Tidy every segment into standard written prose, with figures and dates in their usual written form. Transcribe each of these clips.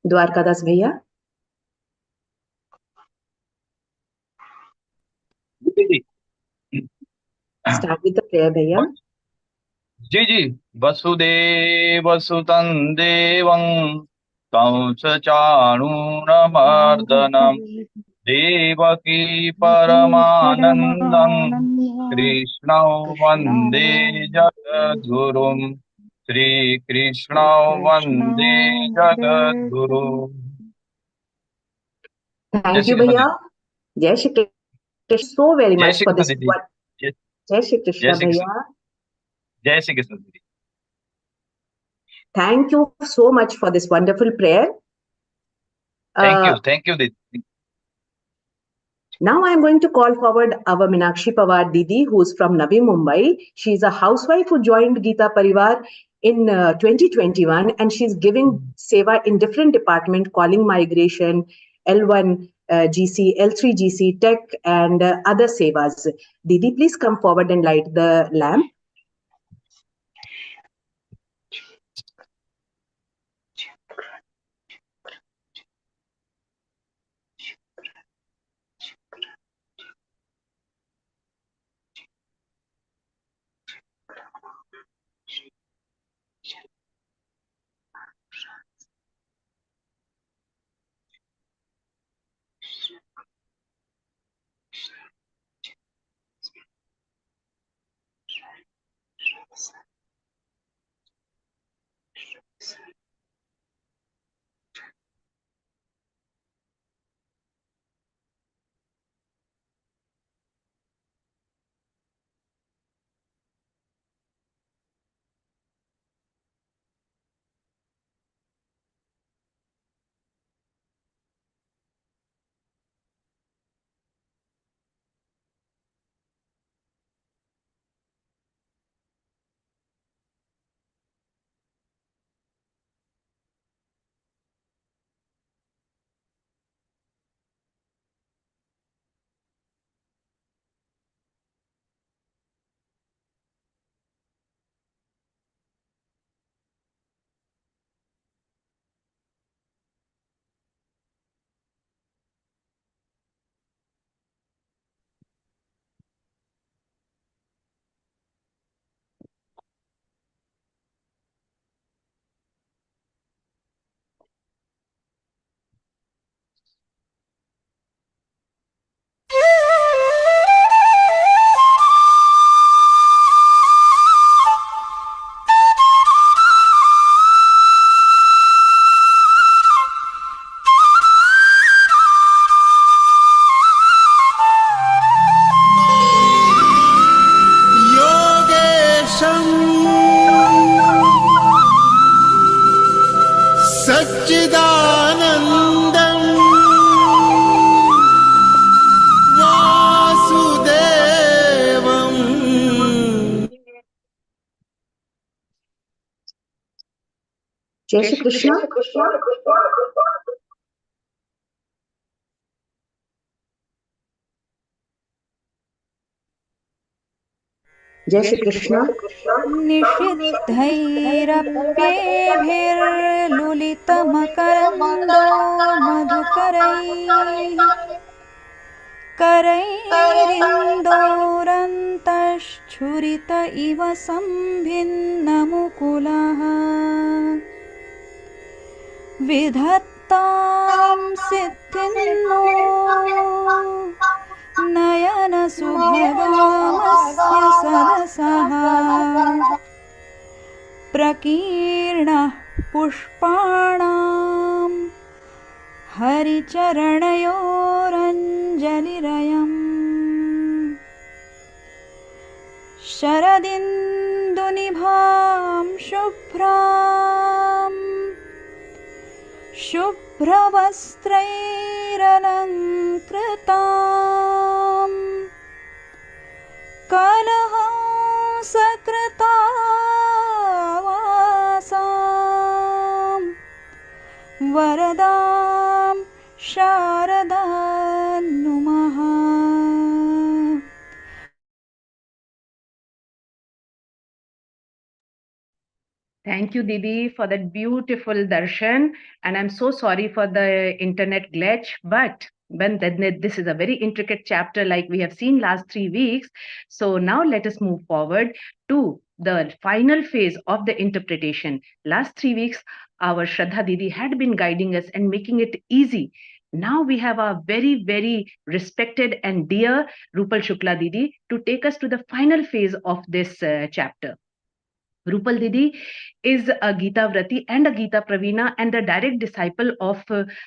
द्वारकादास भैया, start with the prayer भैया. जी जी. वसुदेव सुतं देवं कंसचाणूरमर्दनं देवकी परमानन्दं कृष्णं वन्दे जगद्गुरुं श्रीकृष्णं वन्दे जगद्गुरुं. Thank you भैया. जय श्री कृष्ण so very जय much Shri for Krishna this. दीदी. जय श्री कृष्ण भैया. जय श्री कृष्ण दीदी. Thank you so much for this wonderful prayer. Thank you didi. Now I am going to call forward our Meenakshi Pawar Didi, who is from Navi Mumbai. She is a housewife who joined Geeta Pariwar in 2021, and she's giving seva in different departments, calling migration, L1 GC, L3 GC, tech, and other sevas. Didi, please come forward and light the lamp. जय श्री कृष्ण. जय श्री कृष्ण. निषिद्धैरप्येभिर्लुलितमकरन्दो मधुकरैः करैरिन्दोरन्तश्छुरित इव सम्भिन्नमुकुलः विधत्तां सिद्धिन्नो नयनसुभगामस्य सदसः प्रकीर्णः पुष्पाणां हरिचरणयोरञ्जलिरयम् शरदिन्दुनिभां शुभ्रवस्त्रैरलङ्कृतां कलहंसकृतावासां वरदां शारदां नुमः. Thank you, Didi, for that beautiful darshan. And I'm so sorry for the internet glitch, but when this is a very intricate chapter, like we have seen last 3 weeks. So now let us move forward to the final phase of the interpretation. Last 3 weeks, our Shraddha Didi had been guiding us and making it easy. Now we have our very, very respected and dear Rupal Shukla Didi to take us to the final phase of this chapter. Rupal Didi is a Geeta Vrati and a Geeta Pravina and the direct disciple of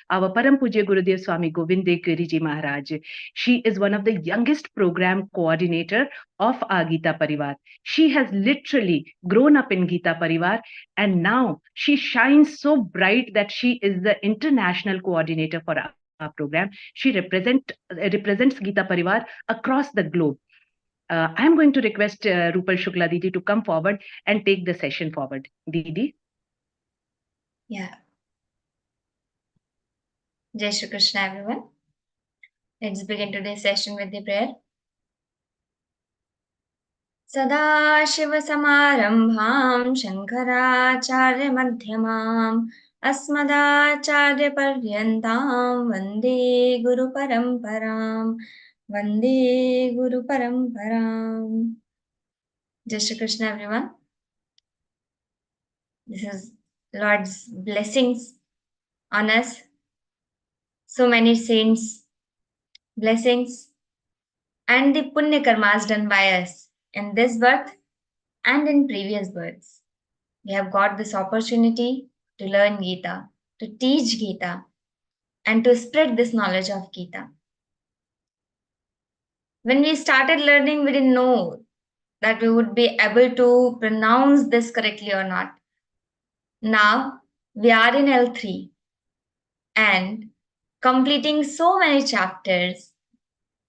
our Param Pujya Gurudev Swami Govind Dev Giri Ji Maharaj. She is one of the youngest program coordinator of our Geeta Pariwar. She has literally grown up in Geeta Pariwar and now she shines so bright that she is the international coordinator for our program. She represents Geeta Pariwar across the globe. I'm going to request Rupal Shukla Didi to come forward and take the session forward. Didi. Yeah. Jai Shri Krishna, everyone. Let's begin today's session with the prayer. सदाशिवसमारम्भां शङ्कराचार्यमध्यमाम् अस्मदाचार्यपर्यन्तां वन्दे गुरुपरम्पराम् वन्दे गुरुपरम्पराम्. Jai Shri Krishna, everyone. This is Lord's blessings on us. So many saints, blessings, and the punya karmas done by us in this birth and in previous births. We have got this opportunity to learn Geeta, to teach Geeta, and to spread this knowledge of Geeta. When we started learning, we didn't know that we would be able to pronounce this correctly or not. Now we are in L3 and completing so many chapters,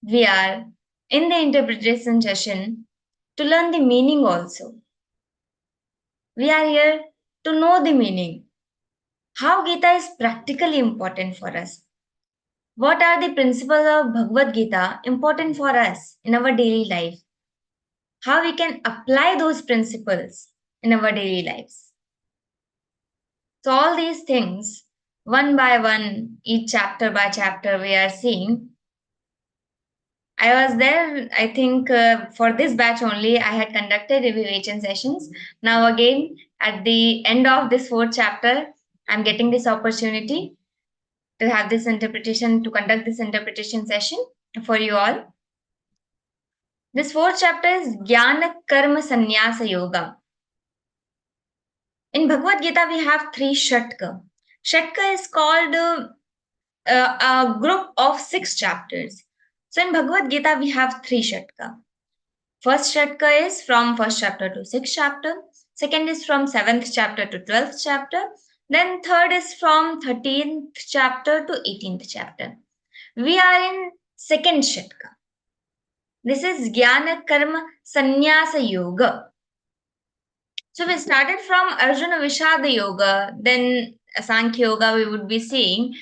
we are in the interpretation session to learn the meaning also. We are here to know the meaning. How Gita is practically important for us. What are the principles of Bhagavad Gita important for us in our daily life? How we can apply those principles in our daily lives. So all these things, one by one, each chapter by chapter, we are seeing. I was there, I think, for this batch only, I had conducted revision sessions. Now again, at the end of this 4th chapter, I'm getting this opportunity to have this interpretation, to conduct this interpretation session for you all. This 4th chapter is Jnana Karma Sannyasa Yoga. In Bhagavad Gita, we have 3 Shatka. Shatka is called a group of 6 chapters. So in Bhagavad Gita, we have 3 Shatka. First Shatka is from 1st chapter to 6th chapter. Second is from 7th chapter to 12th chapter. Then third is from 13th chapter to 18th chapter. We are in 2nd Shatka. This is Jnana Karma Sannyasa Yoga. So we started from Arjuna Vishada Yoga, then Sankhya Yoga we would be seeing.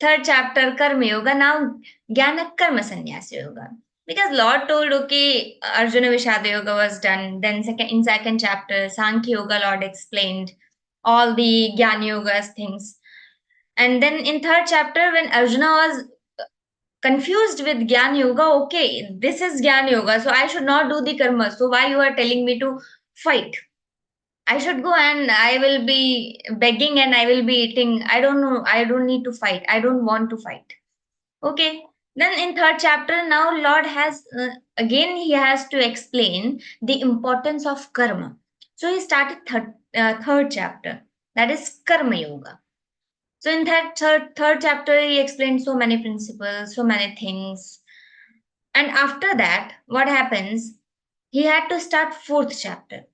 3rd chapter Karma Yoga, now Jnana Karma Sannyasa Yoga. Because Lord told, okay, Arjuna Vishada Yoga was done. Then in 2nd chapter, Sankhya Yoga, Lord explained all the Jnana Yoga's things. And then in 3rd chapter, when Arjuna was confused with Jnana Yoga, okay, this is Jnana Yoga, so I should not do the karma. So why you are telling me to fight? I should go and I will be begging and I will be eating. I don't know. I don't need to fight. I don't want to fight. Okay. Then in 3rd chapter, now Lord has, again he has to explain the importance of karma. So he started 3rd chapter. That is Karma Yoga. So in that third chapter, he explained so many principles, so many things. And after that, what happens? He had to start 4th chapter.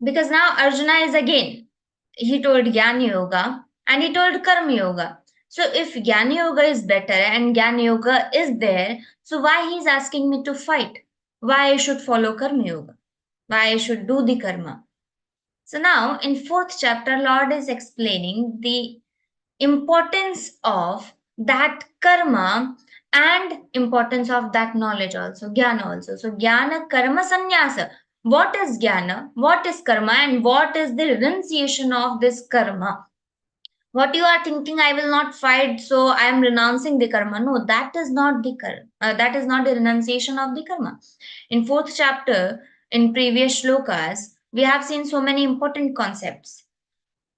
Because now Arjuna is again, he told Jnana Yoga and he told Karma Yoga. So if Jnana Yoga is better and Jnana Yoga is there, so why he is asking me to fight? Why I should follow Karma Yoga? Why I should do the karma? So now in 4th chapter, Lord is explaining the importance of that karma and importance of that knowledge also, jnana also. So jnana karma sannyasa. what is jnana, what is karma, and what is the renunciation of this karma. What you are thinking, I will not fight, so I am renouncing the karma. No, that is not the karma. That is not the renunciation of the karma. In 4th chapter, in previous shlokas, we have seen so many important concepts.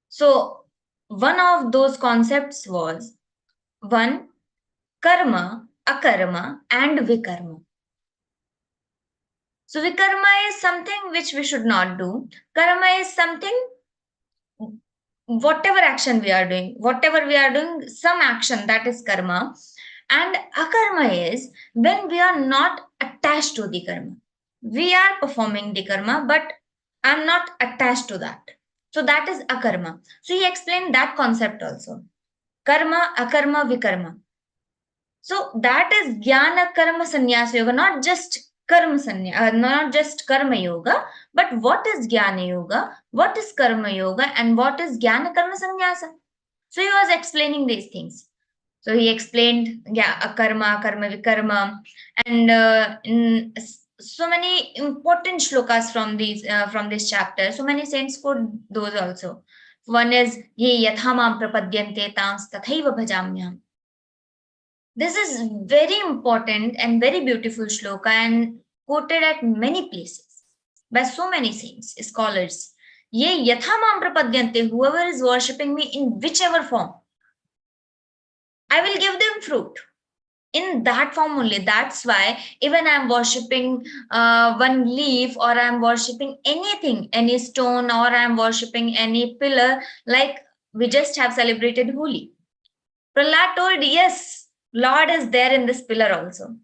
So one of those concepts was one, karma, akarma, and vikarma. So vikarma is something which we should not do. Karma is something, whatever action we are doing, some action, that is karma. And akarma is when we are not attached to the karma. We are performing the karma, but I'm not attached to that. So that is akarma. So he explained that concept also. Karma, akarma, vikarma. So that is jnana karma sannyasa yoga, not just not just karma yoga, but what is jnana yoga, what is karma yoga, and what is jnana karma sannyasa. So he was explaining these things. So he explained akarma, karma, vikarma, and in so many important shlokas from this chapter. So many saints quote those also. One is ye yathamam prapadyante tans tathaiva bhajamyam. This is very important and very beautiful shloka and quoted at many places by so many saints, scholars. Ye yathamam prapadyante, whoever is worshipping me in whichever form, I will give them fruit. In that form only. That's why even I'm worshipping one leaf, or I'm worshipping anything, any stone, or I'm worshipping any pillar, like we just have celebrated Holi. Prahlad told, yes, Lord is there in this pillar also.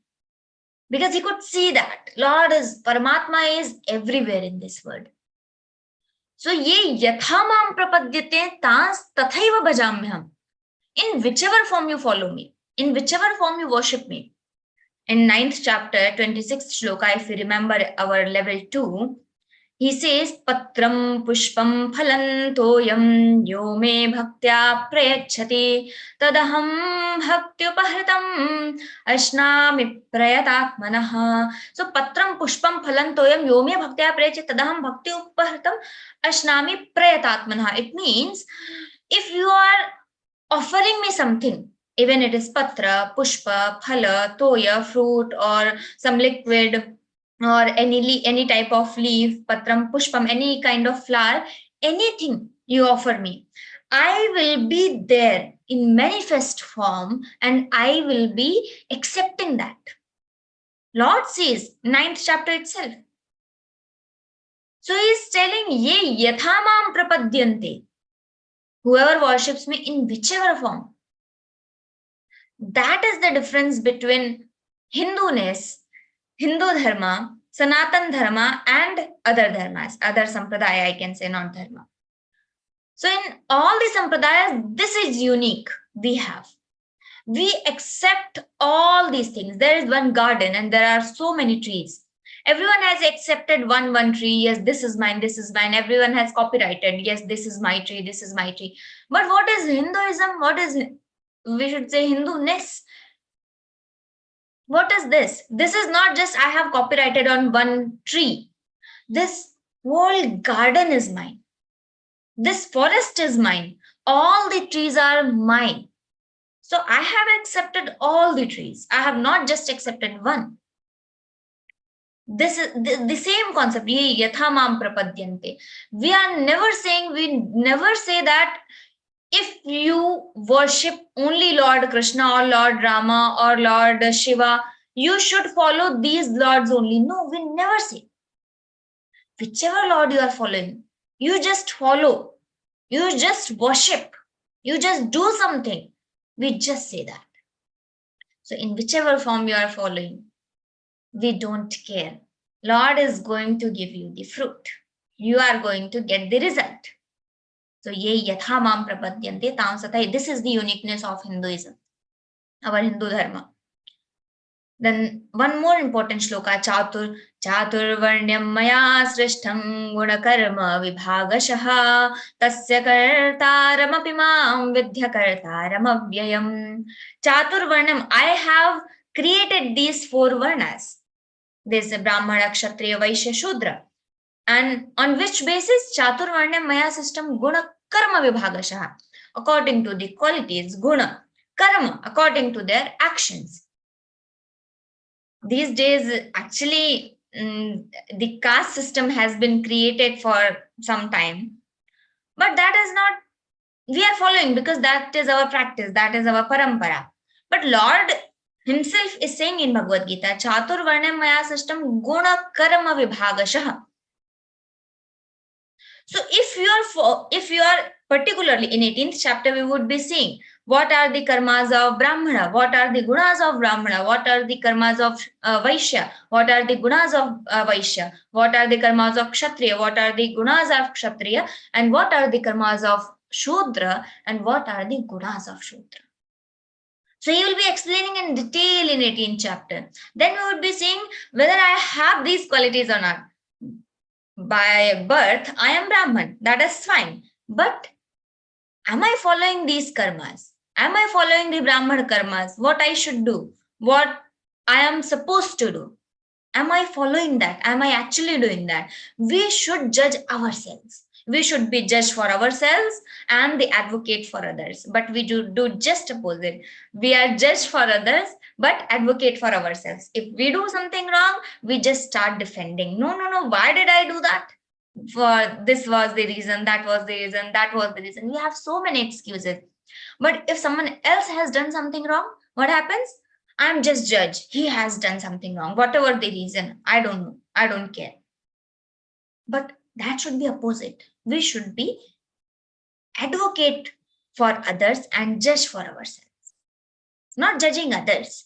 Because he could see that Paramatma is everywhere in this world. So, ye yathamam prapadyate tas tathaiva bhajamyam. In whichever form you follow me, in whichever form you worship me. In 9th chapter, 26th shloka, if you remember our level 2, he says, Patram pushpam phalantoyam yo me bhaktya prayachati tadaham bhaktyupahritam ashnami prayatatmanaha. So, Patram pushpam phalantoyam yo me bhaktya prayachati tadaham bhaktyupahritam ashnami prayatatmanaha. It means, if you are offering me something, even it is patra, pushpa, phala, toya, fruit, or some liquid, or any type of leaf, patram, pushpam, any kind of flower, anything you offer me, I will be there in manifest form and I will be accepting that. Lord says, 9th chapter itself. So he is telling, ye yathamam prapadyante, whoever worships me in whichever form. That is the difference between Hinduness, Hindu dharma, Sanatan dharma, and other dharmas, other sampradaya, I can say, not dharma. So in all the sampradayas, this is unique we have. We accept all these things. There is one garden and there are so many trees. Everyone has accepted one tree. Yes, this is mine, this is mine. Everyone has copyrighted. Yes, this is my tree, this is my tree. But what is Hinduism? What is, we should say, Hindu-ness? What is this? This is not just I have copyrighted on one tree. This whole garden is mine. This forest is mine. All the trees are mine. So I have accepted all the trees. I have not just accepted one. This is the same concept. Ye yathamam prapadyante. We never say that if you worship only Lord Krishna or Lord Rama or Lord Shiva, you should follow these lords only. No, we never say. Whichever Lord you are following, you just follow. You just worship. You just do something. We just say that. So in whichever form you are following, we don't care. Lord is going to give you the fruit. You are going to get the result. So ye yathamam prapadyante tam sathai. This is the uniqueness of Hinduism, our Hindu dharma. Then one more important shloka, Chatur varnyam maya srishtham gunakarma vibhagashaha tasya kartaram apimam vidya kartaram avyayam. Chatur varnyam, I have created these 4 varnas. This Brahmana, Kshatriya, Vaishya, Shudra. And on which basis? Chaturvarnya Maya system guna karma vibhagashaha, according to the qualities, guna, karma, according to their actions. These days, actually, the caste system has been created for some time, but that is not, we are following because that is our practice, that is our parampara. But Lord himself is saying in Bhagavad Gita, Chaturvarnya Maya system guna karma vibhagashaha. So if you are particularly in 18th chapter, we would be seeing what are the karmas of Brahmana, what are the gunas of Brahmana, what are the karmas of Vaishya, what are the gunas of Vaishya, what are the karmas of Kshatriya, what are the gunas of Kshatriya, and what are the karmas of Shudra, and what are the gunas of Shudra. So he will be explaining in detail in 18th chapter. Then we would be seeing whether I have these qualities or not. By birth, I am Brahman. That is fine. But am I following these karmas? Am I following the Brahman karmas? What I should do? What I am supposed to do? Am I following that? Am I actually doing that? We should judge ourselves. We should be judged for ourselves and the advocate for others. But we do just opposite. We are judged for others, but advocate for ourselves. If we do something wrong, we just start defending. No, why did I do that? For this was the reason, that was the reason, that was the reason. We have so many excuses. But if someone else has done something wrong, what happens? I'm just judge. He has done something wrong. Whatever the reason, I don't know. I don't care. But that should be opposite. We should be advocate for others and judge for ourselves, not judging others.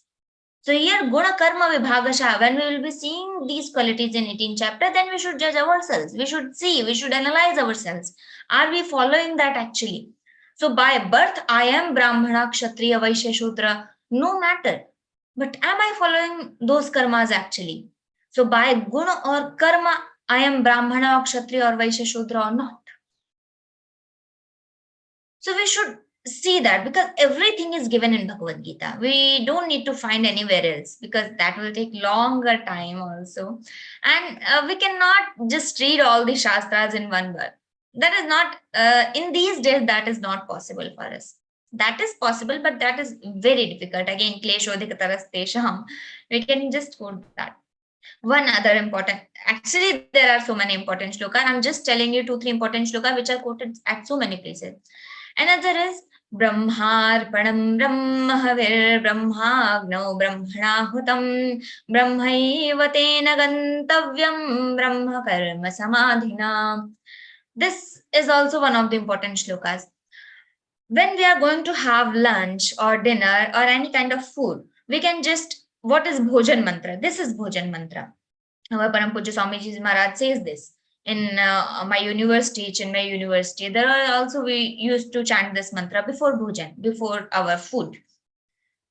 So here, guna karma vibhagasha, when we will be seeing these qualities in 18th chapter, then we should judge ourselves. We should see, we should analyze ourselves. Are we following that actually? So by birth, I am Brahmana, Kshatriya, Vaishya, Shudra, no matter. But am I following those karmas actually? So by guna or karma, I am Brahmana or Kshatriya or Vaishya, Shudra or not. So we should see that, because everything is given in Bhagavad Gita. We don't need to find anywhere else, because that will take longer time also. And we cannot just read all the Shastras in one word. That is not, in these days, that is not possible for us. That is possible, but that is very difficult. Again, kleshodhikataras we can just quote that. One other important, actually there are so many important shlokas. I'm just telling you 2-3 important shlokas which are quoted at so many places. Another is Brahmarpanam Brahmahavir Brahmagno Brahmanahutam Brahmaiva Tena Gantavyam Brahma Karma Samadhina. This is also one of the important shlokas. When we are going to have lunch or dinner or any kind of food, we can just, what is Bhojan Mantra? This is Bhojan Mantra. Our Param Pujya Swamiji Maharaj says this. In my university, Chinmay University, there are also, we used to chant this mantra before Bhojan, before our food.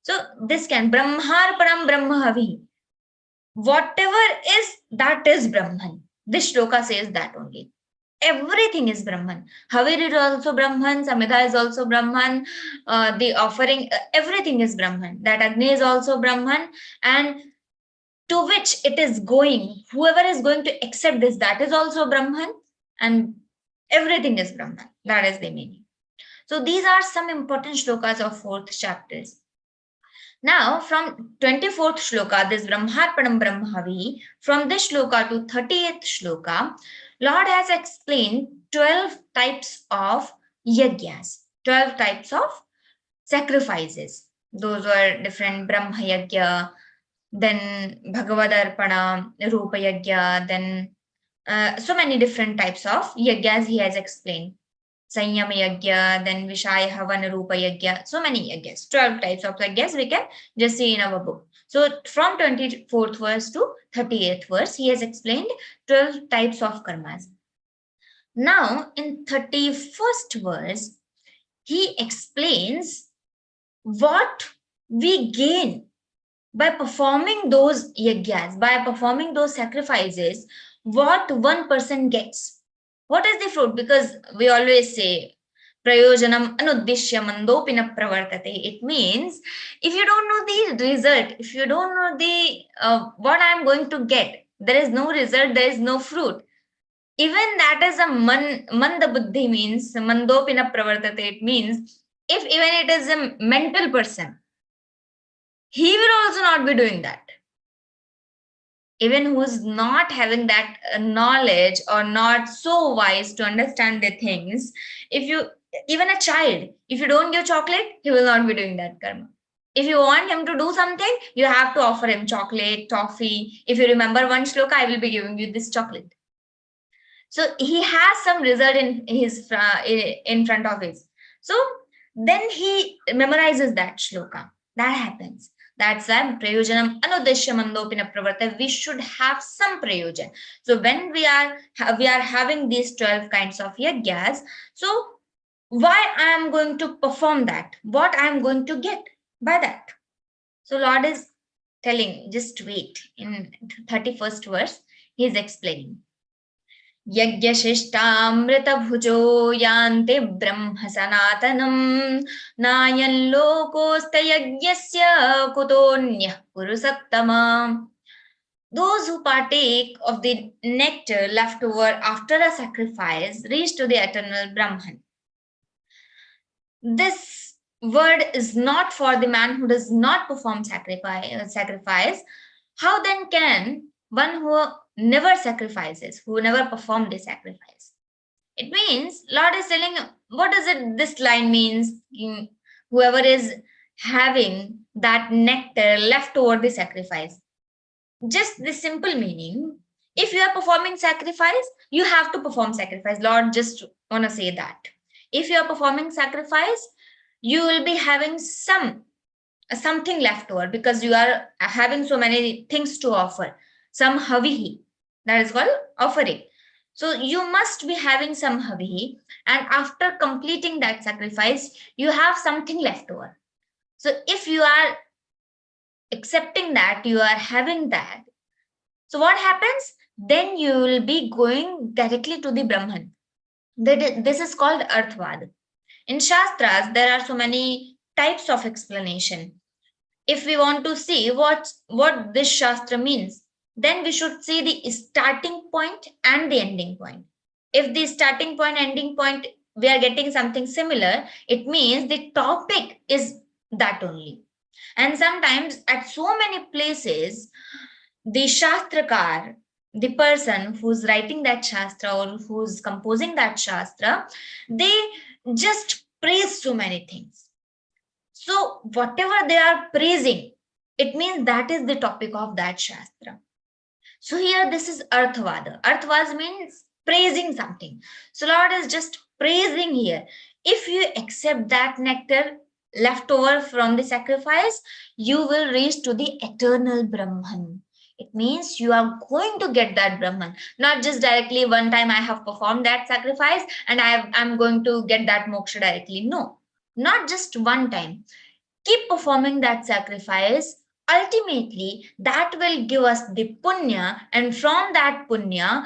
So this can, Brahmarpanam Brahmahavi. Whatever is, that is Brahman. This shloka says that only. Everything is Brahman. Havir is also Brahman, Samhita is also Brahman, the offering, everything is Brahman. That Agni is also Brahman, and to which it is going, whoever is going to accept this, that is also Brahman, and everything is Brahman. That is the meaning. So these are some important shlokas of 4th chapters. Now from 24th shloka, this Brahmarpanam Brahmahavi, from this shloka to 38th shloka, Lord has explained 12 types of yagyas, 12 types of sacrifices. Those were different Brahma yagya, then Bhagavadarpana, Rupa yagya, then so many different types of yagyas he has explained. Sanyama yagya, then Vishaya Havana Rupa yagya, so many yagyas, 12 types of yagyas we can just see in our book. So from 24th verse to 38th verse, he has explained 12 types of karmas. Now in 31st verse, he explains what we gain by performing those yagyas, by performing those sacrifices, what one person gets. What is the fruit? Because we always say, prayojanam anuddishya mandopina pravartate. It means if you don't know the result, if you don't know the what I am going to get, there is no result, there is no fruit. Even that is a manda buddhi, means mandopina pravartate. It means if even it is a mental person, he will also not be doing that. Even who is not having that knowledge or not so wise to understand the things, if you, even a child, if you don't give chocolate, he will not be doing that karma. If you want him to do something, you have to offer him chocolate, toffee. If you remember one shloka, I will be giving you this chocolate. So he has some result in his in front of his. So then he memorizes that shloka. That happens. That's why prayojanam anudeshya mandopina pravarta. We should have some prayojan. So when we are having these 12 kinds of yagyas, so why I am going to perform that? What I am going to get by that? So Lord is telling, just wait. In 31st verse, he is explaining. यज्ञशिष्टामृतभुजो यान्ति ब्रह्म सनातनम् नायं लोकोऽस्त्ययज्ञस्य कुतोऽन्यः कुरु सत्तमा. Those who partake of the nectar left over after a sacrifice reach to the eternal Brahman. This word is not for the man who does not perform sacrifice. How then can one who never sacrifices, who never performed the sacrifice? It means, Lord is telling, what does it, this line means? Whoever is having that nectar left over the sacrifice. Just the simple meaning, if you are performing sacrifice, you have to perform sacrifice. Lord just want to say that. If you are performing sacrifice, you will be having something left over because you are having so many things to offer. Some havihi, that is called offering. So you must be having some havihi, and after completing that sacrifice, you have something left over. So if you are accepting that, you are having that, so what happens? Then you will be going directly to the Brahman. This is called Arthvad. In Shastras, there are so many types of explanation. If we want to see what this Shastra means, then we should see the starting point and the ending point. If the starting point, ending point, we are getting something similar, it means the topic is that only. And sometimes at so many places, the Shastrakar, the person who's writing that Shastra or who's composing that Shastra, they just praise so many things. So whatever they are praising, it means that is the topic of that Shastra. So here this is Arthvada. Arthvada means praising something. So Lord is just praising here. If you accept that nectar left over from the sacrifice, you will reach to the eternal Brahman. It means you are going to get that Brahman. Not just directly one time I have performed that sacrifice and I'm going to get that moksha directly. No, not just one time. Keep performing that sacrifice. Ultimately, that will give us the punya, and from that punya,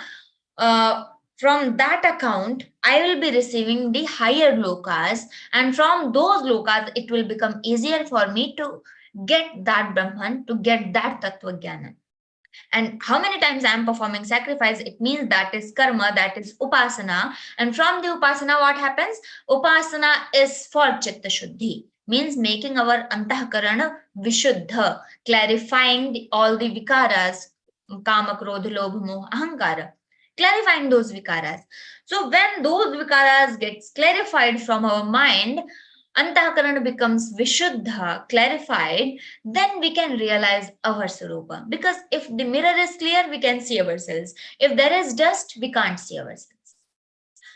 from that account, I will be receiving the higher lokas, and from those lokas, it will become easier for me to get that Brahman, to get that Tattva Jnana. And how many times I am performing sacrifice, it means that is karma, that is upasana. And from the upasana, what happens? Upasana is for chitta shuddhi, means making our antahkarana vishuddha, clarifying all the vikaras, kama, krodha, lobha, moha, ahankara, clarifying those vikaras. So when those vikaras gets clarified from our mind, Antakarana becomes Vishuddha, clarified, then we can realize our Sarupa. Because if the mirror is clear, we can see ourselves. If there is dust, we can't see ourselves.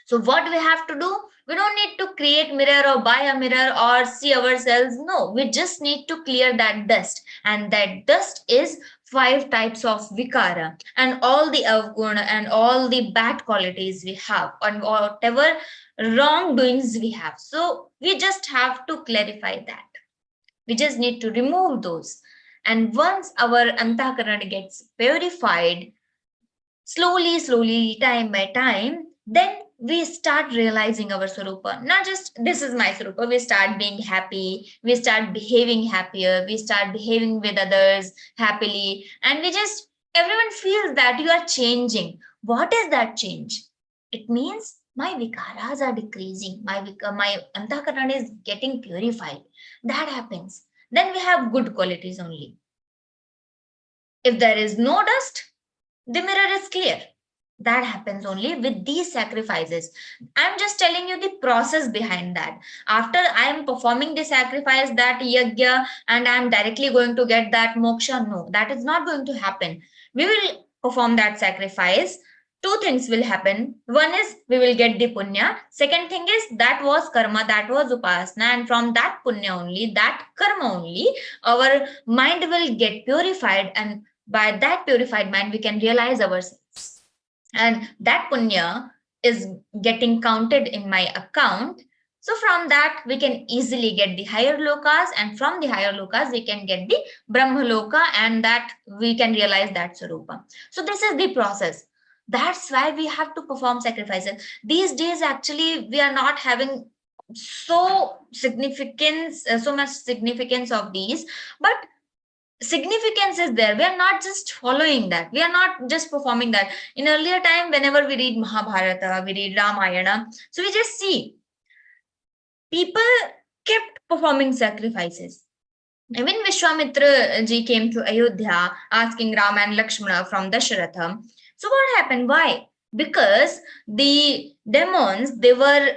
So what we have to do? We don't need to create mirror or buy a mirror or see ourselves. No, we just need to clear that dust. And that dust is 5 types of vikara and all the avguna and all the bad qualities we have and whatever wrongdoings we have. So we just have to clarify that. We just need to remove those. And once our antakarana gets purified, slowly, time by time, then we start realizing our Sarupa. Not just this is my Sarupa, we start being happy, we start behaving happier, we start behaving with others happily, and everyone feels that you are changing. What is that change? It means my vikaras are decreasing. My antahkarana is getting purified. That happens. Then we have good qualities only. If there is no dust, the mirror is clear. That happens only with these sacrifices. I'm just telling you the process behind that. After I am performing the sacrifice, that yajna, and I'm directly going to get that moksha, no, that is not going to happen. We will perform that sacrifice. Two things will happen. One is we will get the punya. Second thing is that was karma, that was upasana, and from that punya only, that karma only, our mind will get purified, and by that purified mind we can realize ourselves, and that punya is getting counted in my account. So from that we can easily get the higher lokas, and from the higher lokas we can get the brahma loka, and that we can realize that swarupa. So this is the process. That's why we have to perform sacrifices. These days actually we are not having so much significance of these, but significance is there. We are not just following that, we are not just performing that. In earlier time, whenever we read Mahabharata, we read Ramayana, so we just see people kept performing sacrifices. Even Vishwamitra ji came to Ayodhya asking Ram and Lakshmana from Dasharatha. So what happened? Why? Because the demons, they were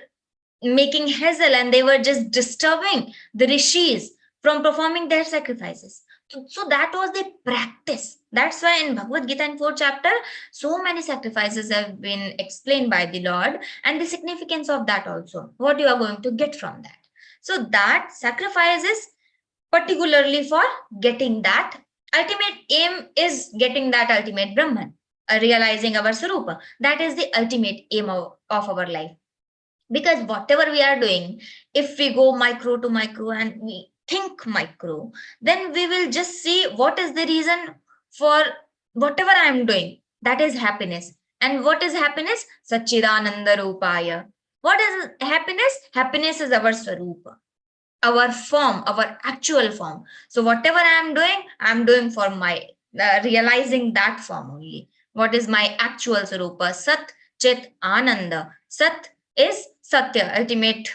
making hassle and they were just disturbing the rishis from performing their sacrifices. So that was the practice. That's why in Bhagavad Gita in 4th chapter, so many sacrifices have been explained by the Lord, and the significance of that also, what you are going to get from that. So that sacrifice is particularly for getting that ultimate aim, is getting that ultimate Brahman, realizing our Sarupa. That is the ultimate aim of our life. Because whatever we are doing, if we go micro to micro and we think micro, then we will just see what is the reason for whatever I am doing. That is happiness. And what is happiness? Satchidananda Rupaya. What is happiness? Happiness is our Swarupa, our form, our actual form. So whatever I am doing for my realizing that form only. What is my actual Swarupa? Sat, Chit, Ananda. Sat is Satya, ultimate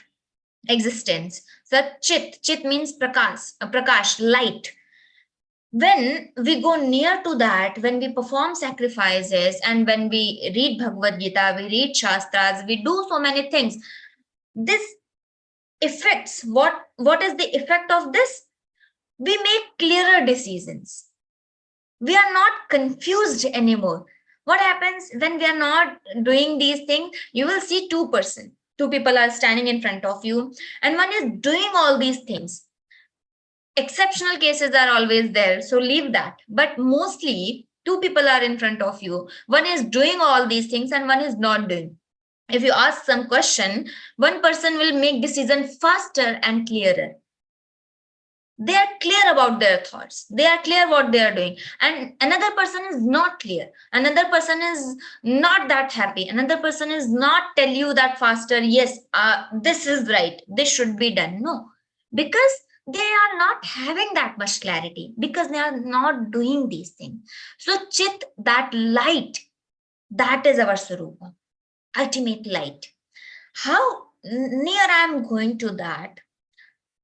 existence. Sat, Chit means prakash, light. When we go near to that, when we perform sacrifices, and when we read Bhagavad Gita, we read Shastras, we do so many things, this affects what is the effect of this? We make clearer decisions. We are not confused anymore. What happens when we are not doing these things? You will see two people are standing in front of you, and one is doing all these things. Exceptional cases are always there, so leave that. But mostly, two people are in front of you. One is doing all these things and one is not doing. If you ask some question, one person will make decision faster and clearer. They are clear about their thoughts. They are clear what they are doing. And another person is not clear. Another person is not that happy. Another person is not tell you that faster, yes, this is right, this should be done. No, because they are not having that much clarity, because they are not doing these things. So Chit, that light, that is our Swarupa, ultimate light. How near I am going to that?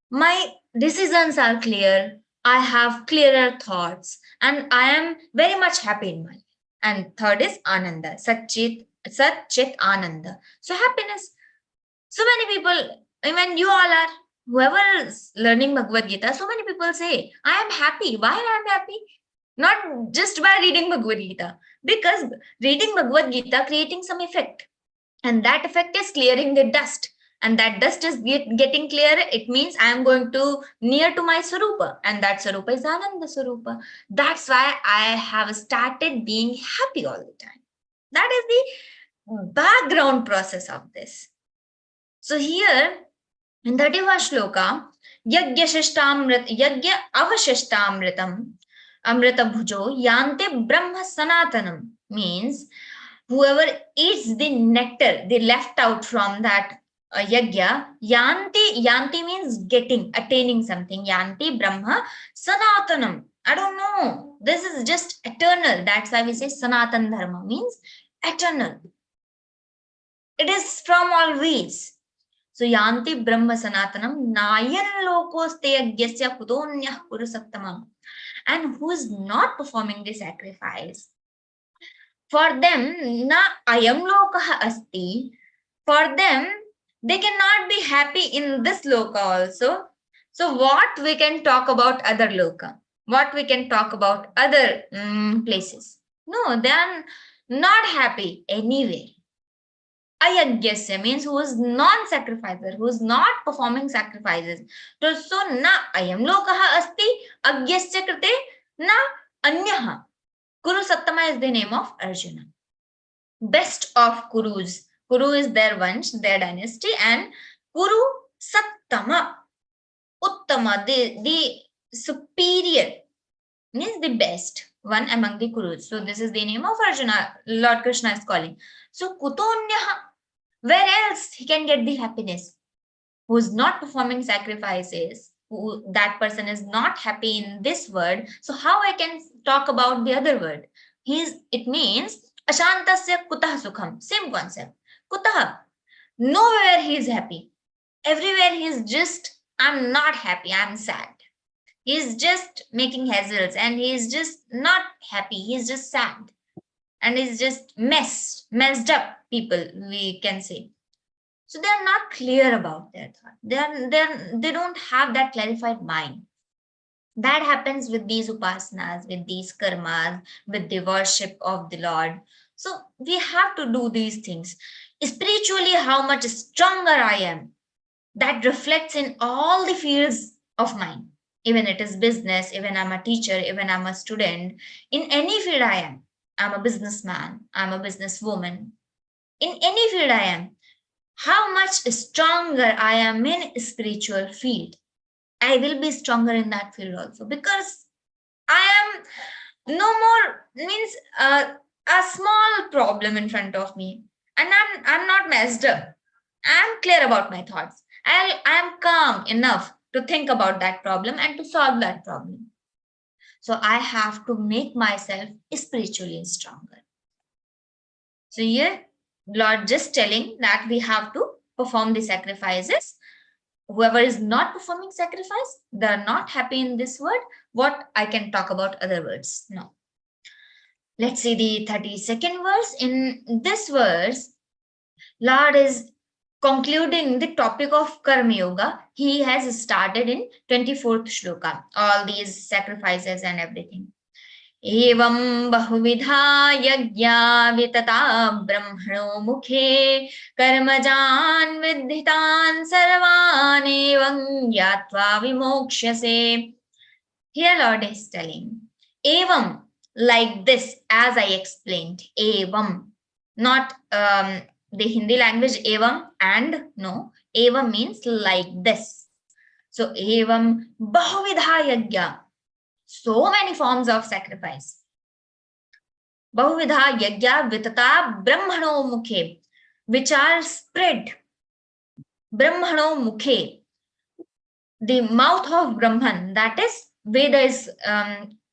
My decisions are clear. I have clearer thoughts, and I am very much happy in my life. And third is Ananda, Sat Chit Ananda. So happiness. So many people, even you all are, whoever is learning Bhagavad Gita, so many people say, I am happy. Why I am happy? Not just by reading Bhagavad Gita, because reading Bhagavad Gita creating some effect, and that effect is clearing the dust, and that dust is getting clearer. It means I am going to near to my Swarupa, and that Swarupa is Ananda Swarupa. That's why I have started being happy all the time. That is the background process of this. So here in 31st shloka, yagya avashishtamritam amrita bhujo yante brahma sanatanam, means whoever eats the nectar, they left out from that yajna, yanti means getting, attaining something. Yanti Brahma Sanatanam. I don't know. This is just eternal. That's why we say Sanatan Dharma means eternal. It is from always. So yanti brahma sanatanam nayan lokoste yagyasya kutonyah kuru saptamam. And who is not performing the sacrifice, for them na ayam lokaha asti. For them, they cannot be happy in this loka also. So what we can talk about other loka? What we can talk about other places? No, they are not happy anywhere. Ayagyasya means who is non-sacrificer, who is not performing sacrifices. So na ayam lokaha asti agyasya krite na anyaha. Kuru Sattama is the name of Arjuna. Best of Kurus. Kuru is their vansh, their dynasty, and Kuru Sattama, Uttama, the superior, means the best one among the Kurus. So this is the name of Arjuna, Lord Krishna is calling. So Kutonyaha, where else he can get the happiness? Who is not performing sacrifices, who that person is not happy in this word. So how I can talk about the other word? It means Ashantasya kutah sukham. Same concept. Kutah. Nowhere he is happy. Everywhere he is just, I'm not happy, I'm sad. He is just making hassles and he is just not happy. He is just sad. And he's just messed up people, we can say. So they are not clear about their thought. They don't have that clarified mind. That happens with these upasanas, with these karmas, with the worship of the Lord. So we have to do these things. Spiritually, how much stronger I am, that reflects in all the fields of mine. Even it is business, even I'm a teacher, even I'm a student. In any field I am. I'm a businessman, I'm a businesswoman. In any field I am. How much stronger I am in spiritual field, I will be stronger in that field also, because I am no more, means a small problem in front of me, and I'm not messed up. I'm clear about my thoughts. I am calm enough to think about that problem and to solve that problem. So I have to make myself spiritually stronger. So here Lord just telling that we have to perform the sacrifices. Whoever is not performing sacrifice, they are not happy in this word. What I can talk about other words now. Let's see the 32nd verse. In this verse, Lord is concluding the topic of Karma Yoga. He has started in 24th shloka, all these sacrifices and everything. एवं बहुविधा यज्ञा वितता ब्रह्मणो मुखे कर्मजान् विद्धितान् सर्वान् एवं ज्ञात्वा विमोक्ष्यसे. Here Lord is telling, evam, like this, as I explained, evam, not the Hindi language evam and, no, evam means like this. So evam bahuvidha yajna, so many forms of sacrifice. Bahuvidha yajna vitata brahmano mukhe, which are spread. Brahmano mukhe, the mouth of Brahman, that is Veda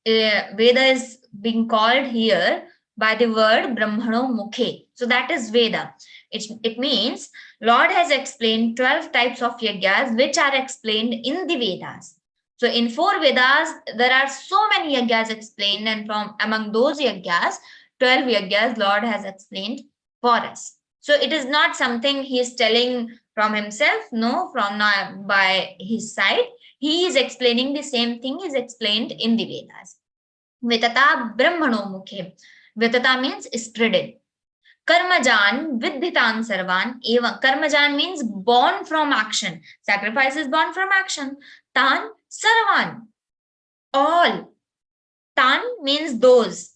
is being called here by the word Brahmano mukhe. So that is Veda. It means Lord has explained 12 types of yajnas which are explained in the Vedas. So in 4 Vedas, there are so many yajnas explained, and from among those yajnas, 12 yajnas Lord has explained for us. So it is not something he is telling from himself, no, by his side. He is explaining the same thing is explained in the Vedas. Vitata brahmano mukhe. Vitata means spreaded. Karmajan vidhitan sarvan. Eva. Karmajan means born from action. Sacrifice is born from action. Tan sarvan. All. Tan means those.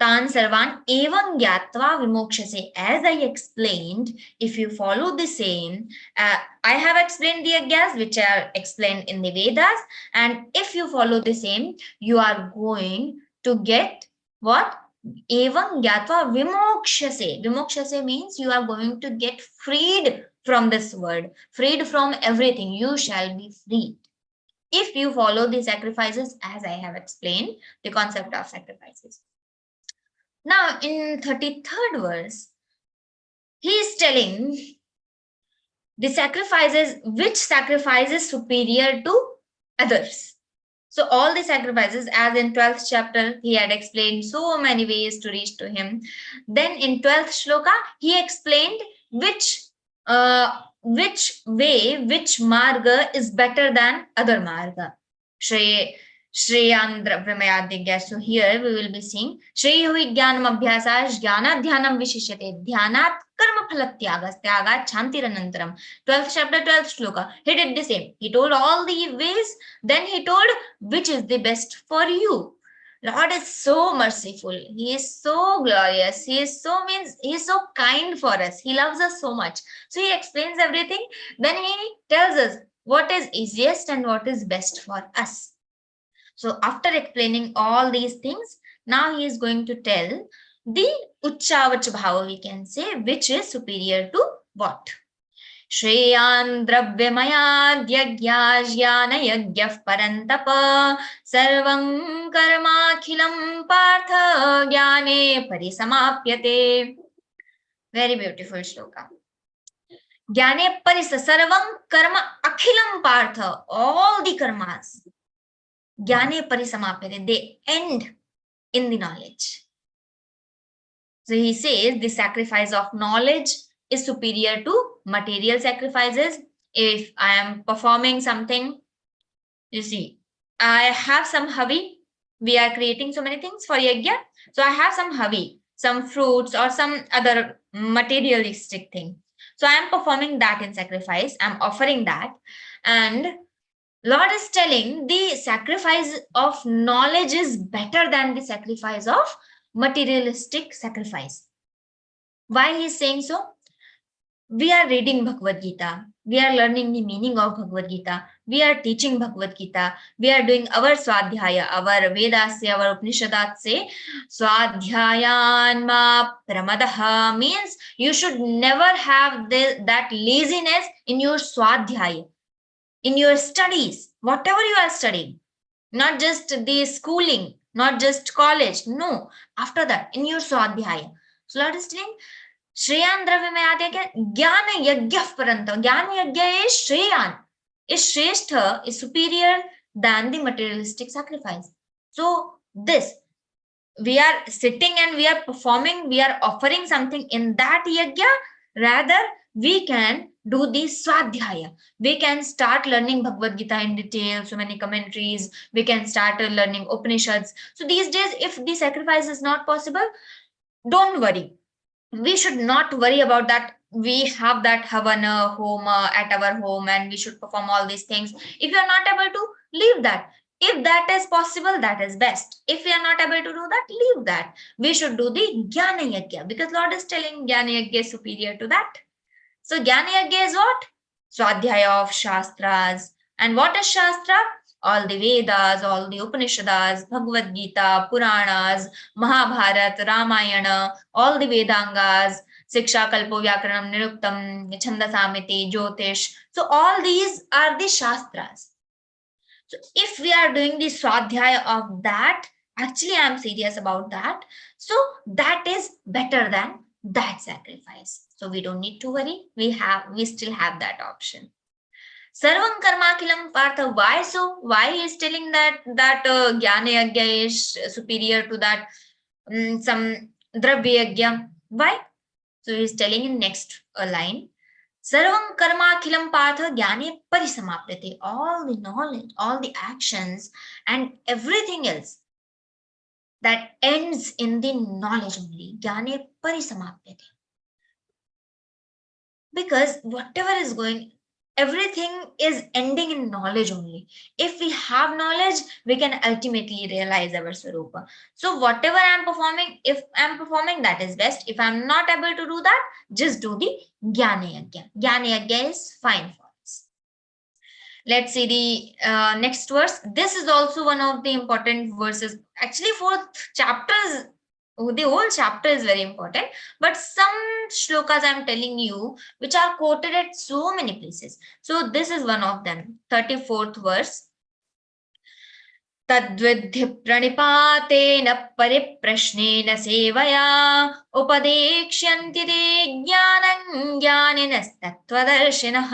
Tan sarvan evam gyatva vimokshase. As I explained, if you follow the same, I have explained the yajnas which are explained in the Vedas, and if you follow the same, you are going to get what? Evam gyatva vimokshase. Vimokshase means you are going to get freed from this world, freed from everything. You shall be freed if you follow the sacrifices as I have explained, the concept of sacrifices. Now, in 33rd verse, he is telling the sacrifices, which sacrifice is superior to others. So all the sacrifices, as in 12th chapter, he had explained so many ways to reach to him. Then in 12th shloka, he explained which way, which marga is better than other marga. Shreyam Dravyamayadigya. So here we will be seeing Shreyo Jnanam Abhyasash Jnana Dhyanam Vishishyate Dhyanat Karma Phalatyagas Tyagat Shantiranantaram. 12th chapter, 12th shloka. He did the same. He told all the ways, then he told which is the best for you. Lord is so merciful. He is so glorious. He is so kind for us. He loves us so much. So he explains everything. Then he tells us what is easiest and what is best for us. So after explaining all these things, now he is going to tell the Uchchavach Bhava, we can say, which is superior to what? Shreyan Dravyamaya Dyagyajyana Yagyaf Parantapa Sarvam Karma Khilam Partha Jnane Parisamapyate. Very beautiful shloka. Jnane Sarvam Karma Akhilam Partha. All the karmas. Jnane Parisamapyate. They end in the knowledge. So he says the sacrifice of knowledge is superior to material sacrifices. If I am performing something, you see, I have some havi. We are creating so many things for yajna. So I have some havi, some fruits or some other materialistic thing. So I am performing that in sacrifice. I am offering that. And Lord is telling the sacrifice of knowledge is better than the sacrifice of materialistic sacrifice. Why he is saying so? We are reading Bhagavad-Gītā. We are learning the meaning of Bhagavad-Gītā. We are teaching Bhagavad-Gītā. We are doing our Swadhyaya, our Vedas, our Upanishads. Swadhyayan ma pramadaha means you should never have that laziness in your Swadhyaya, in your studies, whatever you are studying. Not just the schooling, not just college. No, after that, in your Swadhyaya. So Lord is telling, Shreyan Dravyamaya Jnana Yagyaf Paranta. Jnana Yagya is Shreyan. Is Shrestha, is superior than the materialistic sacrifice. So this, we are sitting and we are performing, we are offering something in that yajna. Rather, we can do the Swadhyaya. We can start learning Bhagavad-Gītā in detail, so many commentaries. We can start learning Upanishads. So these days, if the sacrifice is not possible, don't worry. We should not worry about that. We have that Havana home at our home and we should perform all these things. If you are not able to, leave that. If that is possible, that is best. If we are not able to do that, leave that. We should do the Jnana Yajna because Lord is telling Jnana Yajna is superior to that. So Jnana Yajna is what? Swadhyaya of Shastras. And what is Shastra? All the Vedas, all the Upanishads, Bhagavad-Gītā, Puranas, Mahabharata, Ramayana, all the Vedangas, Siksha, Kalpo, Vyakaranam, Niruktam, Chandasamiti, Jyotish. So all these are the Shastras. So if we are doing the Swadhyaya of that, actually I am serious about that. So that is better than that sacrifice. So we don't need to worry. We still have that option. Sarvam Karmakhilam Partha. Why so? Why he is telling that Jnana Yajna is superior to that some Dravya Yajna? Why? So he is telling in next line. Sarvam Karmakhilam Partha Jnane Parisamapyate. All the knowledge, all the actions and everything else that ends in the knowledge only. Jnane Parisamapyate. Because whatever is going, everything is ending in knowledge only. If we have knowledge, we can ultimately realize our Swarupa. So whatever I am performing, if I am performing, that is best. If I am not able to do that, just do the Jnana Yajna. Jnana Yajna is fine for us. Let's see the next verse. This is also one of the important verses. Actually, fourth chapters, the whole chapter is very important, but some shlokas I'm telling you, which are quoted at so many places. So this is one of them, 34th verse. तद्विद्धि प्रणिपातेन परिप्रश्नेन सेवया उपदेक्ष्यन्ति ते ज्ञानं ज्ञानिनस्तत्त्वदर्शिनः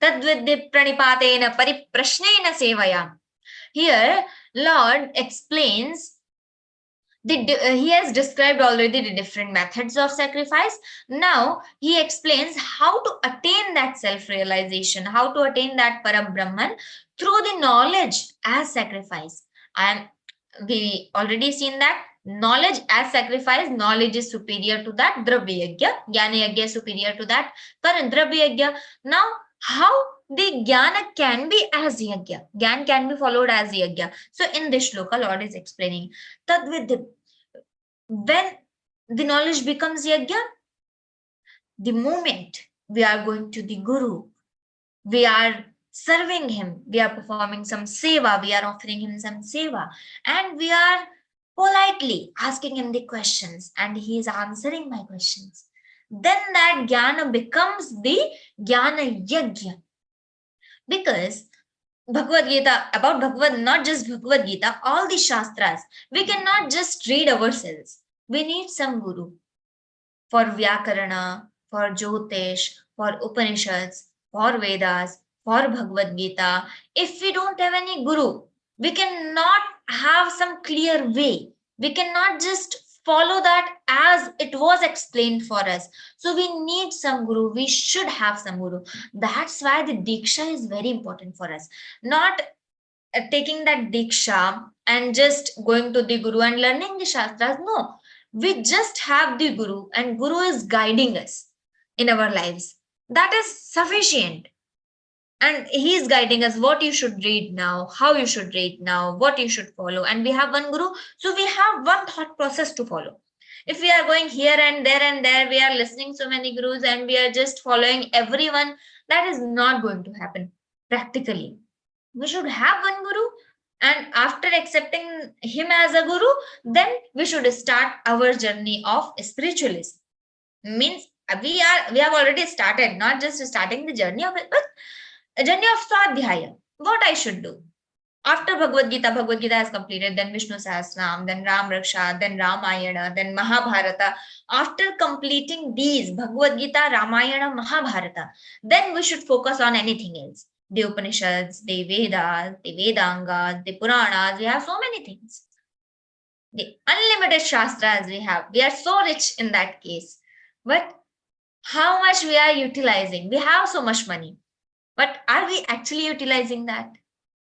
तद्विद्धि प्रणिपातेन परिप्रश्नेन सेवया. Here Lord explains he has described already the different methods of sacrifice. Now he explains how to attain that self-realization, how to attain that Parabrahman through the knowledge as sacrifice. We already seen that knowledge as sacrifice, knowledge is superior to that Dravya Yajna, Jnana Yajna is superior to that Dravya Yajna. Now how the Jnana can be as Yajna, Jnana can be followed as Yajna. So in this shloka, Lord is explaining Tadvidhi. When the knowledge becomes Yajna, the moment we are going to the Guru, we are serving him, we are performing some seva, we are offering him some seva, and we are politely asking him the questions, and he is answering my questions. Then that Jnana becomes the Jnana Yajna. Because Bhagavad-Gītā, about Bhagavad, not just Bhagavad-Gītā, all the Shastras, we cannot just read ourselves. We need some Guru for Vyakarana, for Jyotish, for Upanishads, for Vedas, for Bhagavad-Gītā. If we don't have any Guru, we cannot have some clear way. We cannot just follow that as it was explained for us. So we need some Guru. We should have some Guru. That's why the Diksha is very important for us. Not taking that Diksha and just going to the Guru and learning the Shastras. No, we just have the Guru and Guru is guiding us in our lives. That is sufficient. And he is guiding us what you should read now, how you should read now, what you should follow. And we have one Guru, so we have one thought process to follow. If we are going here and there, we are listening so many Gurus and we are just following everyone, that is not going to happen practically. We should have one Guru, and after accepting him as a Guru, then we should start our journey of spiritualism. Means we have already started, not just starting the journey of it, but a journey of Swadhyaya. What I should do. After Bhagavad-Gītā has completed, then Vishnu Sahasranam, then Ram Raksha, then Ramayana, then Mahabharata. After completing these, Bhagavad-Gītā, Ramayana, Mahabharata, then we should focus on anything else. The Upanishads, the Vedas, the Vedangas, the Puranas, we have so many things. The unlimited Shastras we have. We are so rich in that case. But how much we are utilizing? We have so much money. But are we actually utilizing that?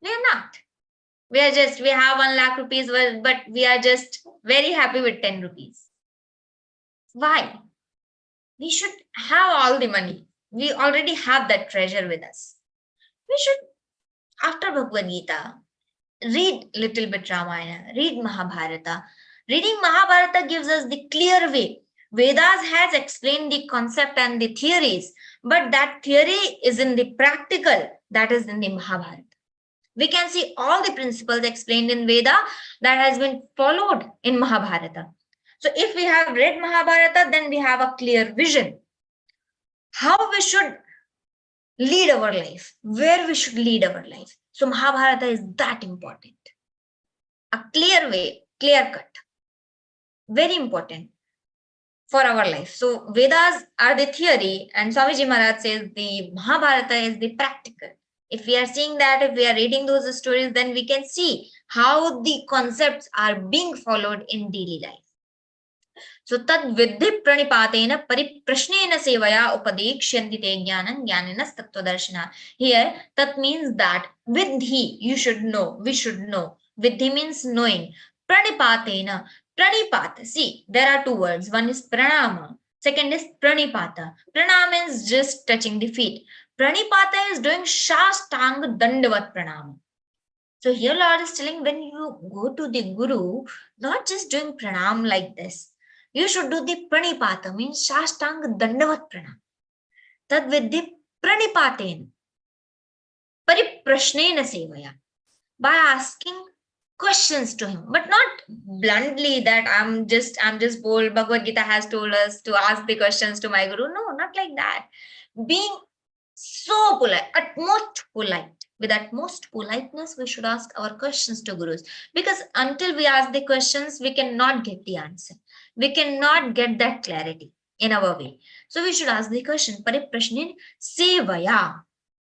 We are not. We have 1 lakh rupees, but we are just very happy with 10 rupees. Why? We should have all the money. We already have that treasure with us. We should, after Bhagavad-Gītā, read little bit Ramayana, read Mahabharata. Reading Mahabharata gives us the clear way. Vedas has explained the concept and the theories, but that theory is in the practical, that is in the Mahabharata. We can see all the principles explained in Veda that has been followed in Mahabharata. So if we have read Mahabharata, then we have a clear vision. How we should lead our life, where we should lead our life. So Mahabharata is that important. A clear way, clear cut. Very important for our life. So Vedas are the theory and Swamiji Maharaj says the Mahabharata is the practical. If we are seeing that, if we are reading those stories, then we can see how the concepts are being followed in daily life. So tad vidhi pranipatena pariprashnena sevaya upadekshyanti te jnanam jnaninas tattvadarshina. Here tat means that vidhi, you should know, we should know. Vidhi means knowing. Pranipatena, pranipata. See, there are 2 words. One is pranama, second is pranipata. Pranama is just touching the feet. Pranipata is doing shastanga dandavat pranama. So here Lord is telling, when you go to the Guru, not just doing pranam like this. You should do the pranipata, means shastanga dandavat pranam. Tad vidhi pranipaten pariprashnena sevaya. By asking questions to him, but not bluntly that I'm just bold. Bhagavad-Gītā has told us to ask the questions to my Guru. No, not like that. Being so polite, utmost polite. with utmost politeness, we should ask our questions to Gurus. Because until we ask the questions, we cannot get the answer. We cannot get that clarity in our way. So we should ask the question, Pariprashnin sevaya,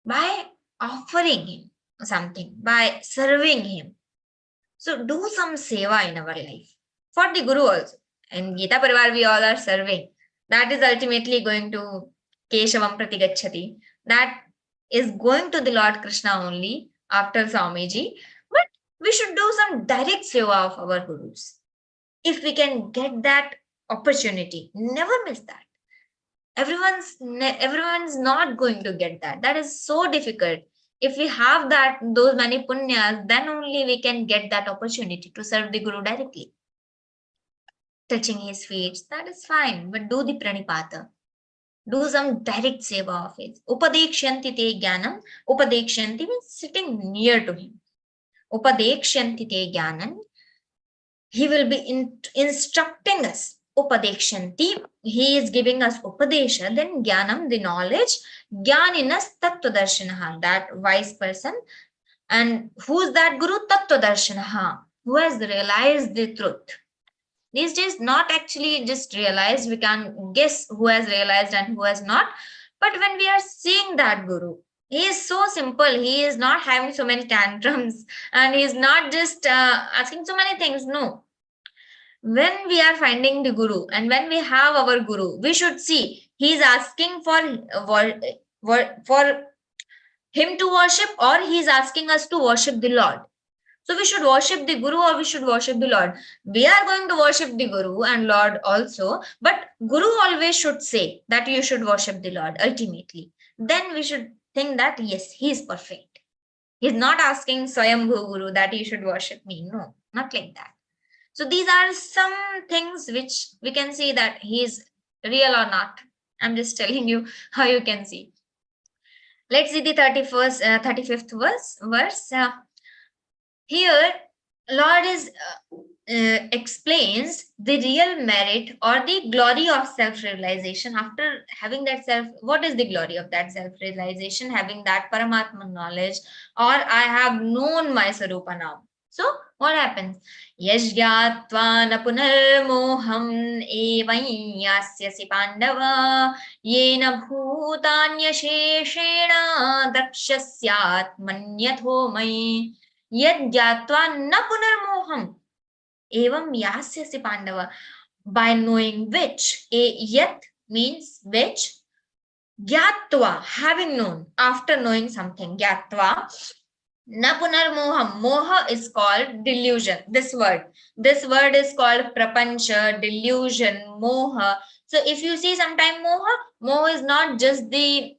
by offering him something, by serving him. So do some seva in our life. For the Guru also. In Geeta Pariwar, we all are serving. That is ultimately going to Keshavam Pratigachati. That is going to the Lord Krishna only after Swamiji. But we should do some direct seva of our Gurus. If we can get that opportunity, never miss that. Everyone's not going to get that. That is so difficult. If we have those many punyas, then only we can get that opportunity to serve the Guru directly. Touching his feet, that is fine, but do the pranipata. Do some direct seva of his. Upadekshanti te jnanam. Upadekshanti means sitting near to him. Upadekshanti te jnanam. He will be instructing us. Upadekshanti, he is giving us upadesha, then jnanam, the knowledge, jnaninas tattvadarshanaha, that wise person. And who's that Guru? Tattvadarshanaha, who has realized the truth. These days, not actually just realized, we can guess who has realized and who has not. But when we are seeing that Guru, he is so simple. He is not having so many tantrums and he is not just asking so many things. No. When we are finding the Guru and when we have our Guru, we should see he is asking for him to worship, or he is asking us to worship the Lord. So we should worship the Guru or we should worship the Lord. We are going to worship the Guru and Lord also, but Guru always should say that you should worship the Lord ultimately. Then we should think that yes, he is perfect. He is not asking Swayambhu Guru that you should worship me. No, not like that. So these are some things which we can see that he is real or not. I'm just telling you how you can see. Let's see the 35th verse. Here, Lord explains the real merit or the glory of self-realization. After having that what is the glory of that self-realization? Having that Paramatma knowledge, or I have known my Sarupa now. So, what happens? Yajgyatva na punarmoham evam yasyasi pandava yena bhutanya sheshena dakshasyat manyatho mai yajgyatva na punarmoham evam yasyasi pandava, by knowing which. Yat means which, gyatva, having known, after knowing something, gyatva. Na punarmoham. Moha is called delusion. This word is called prapancha, delusion, moha. So if you see sometime moha is not just the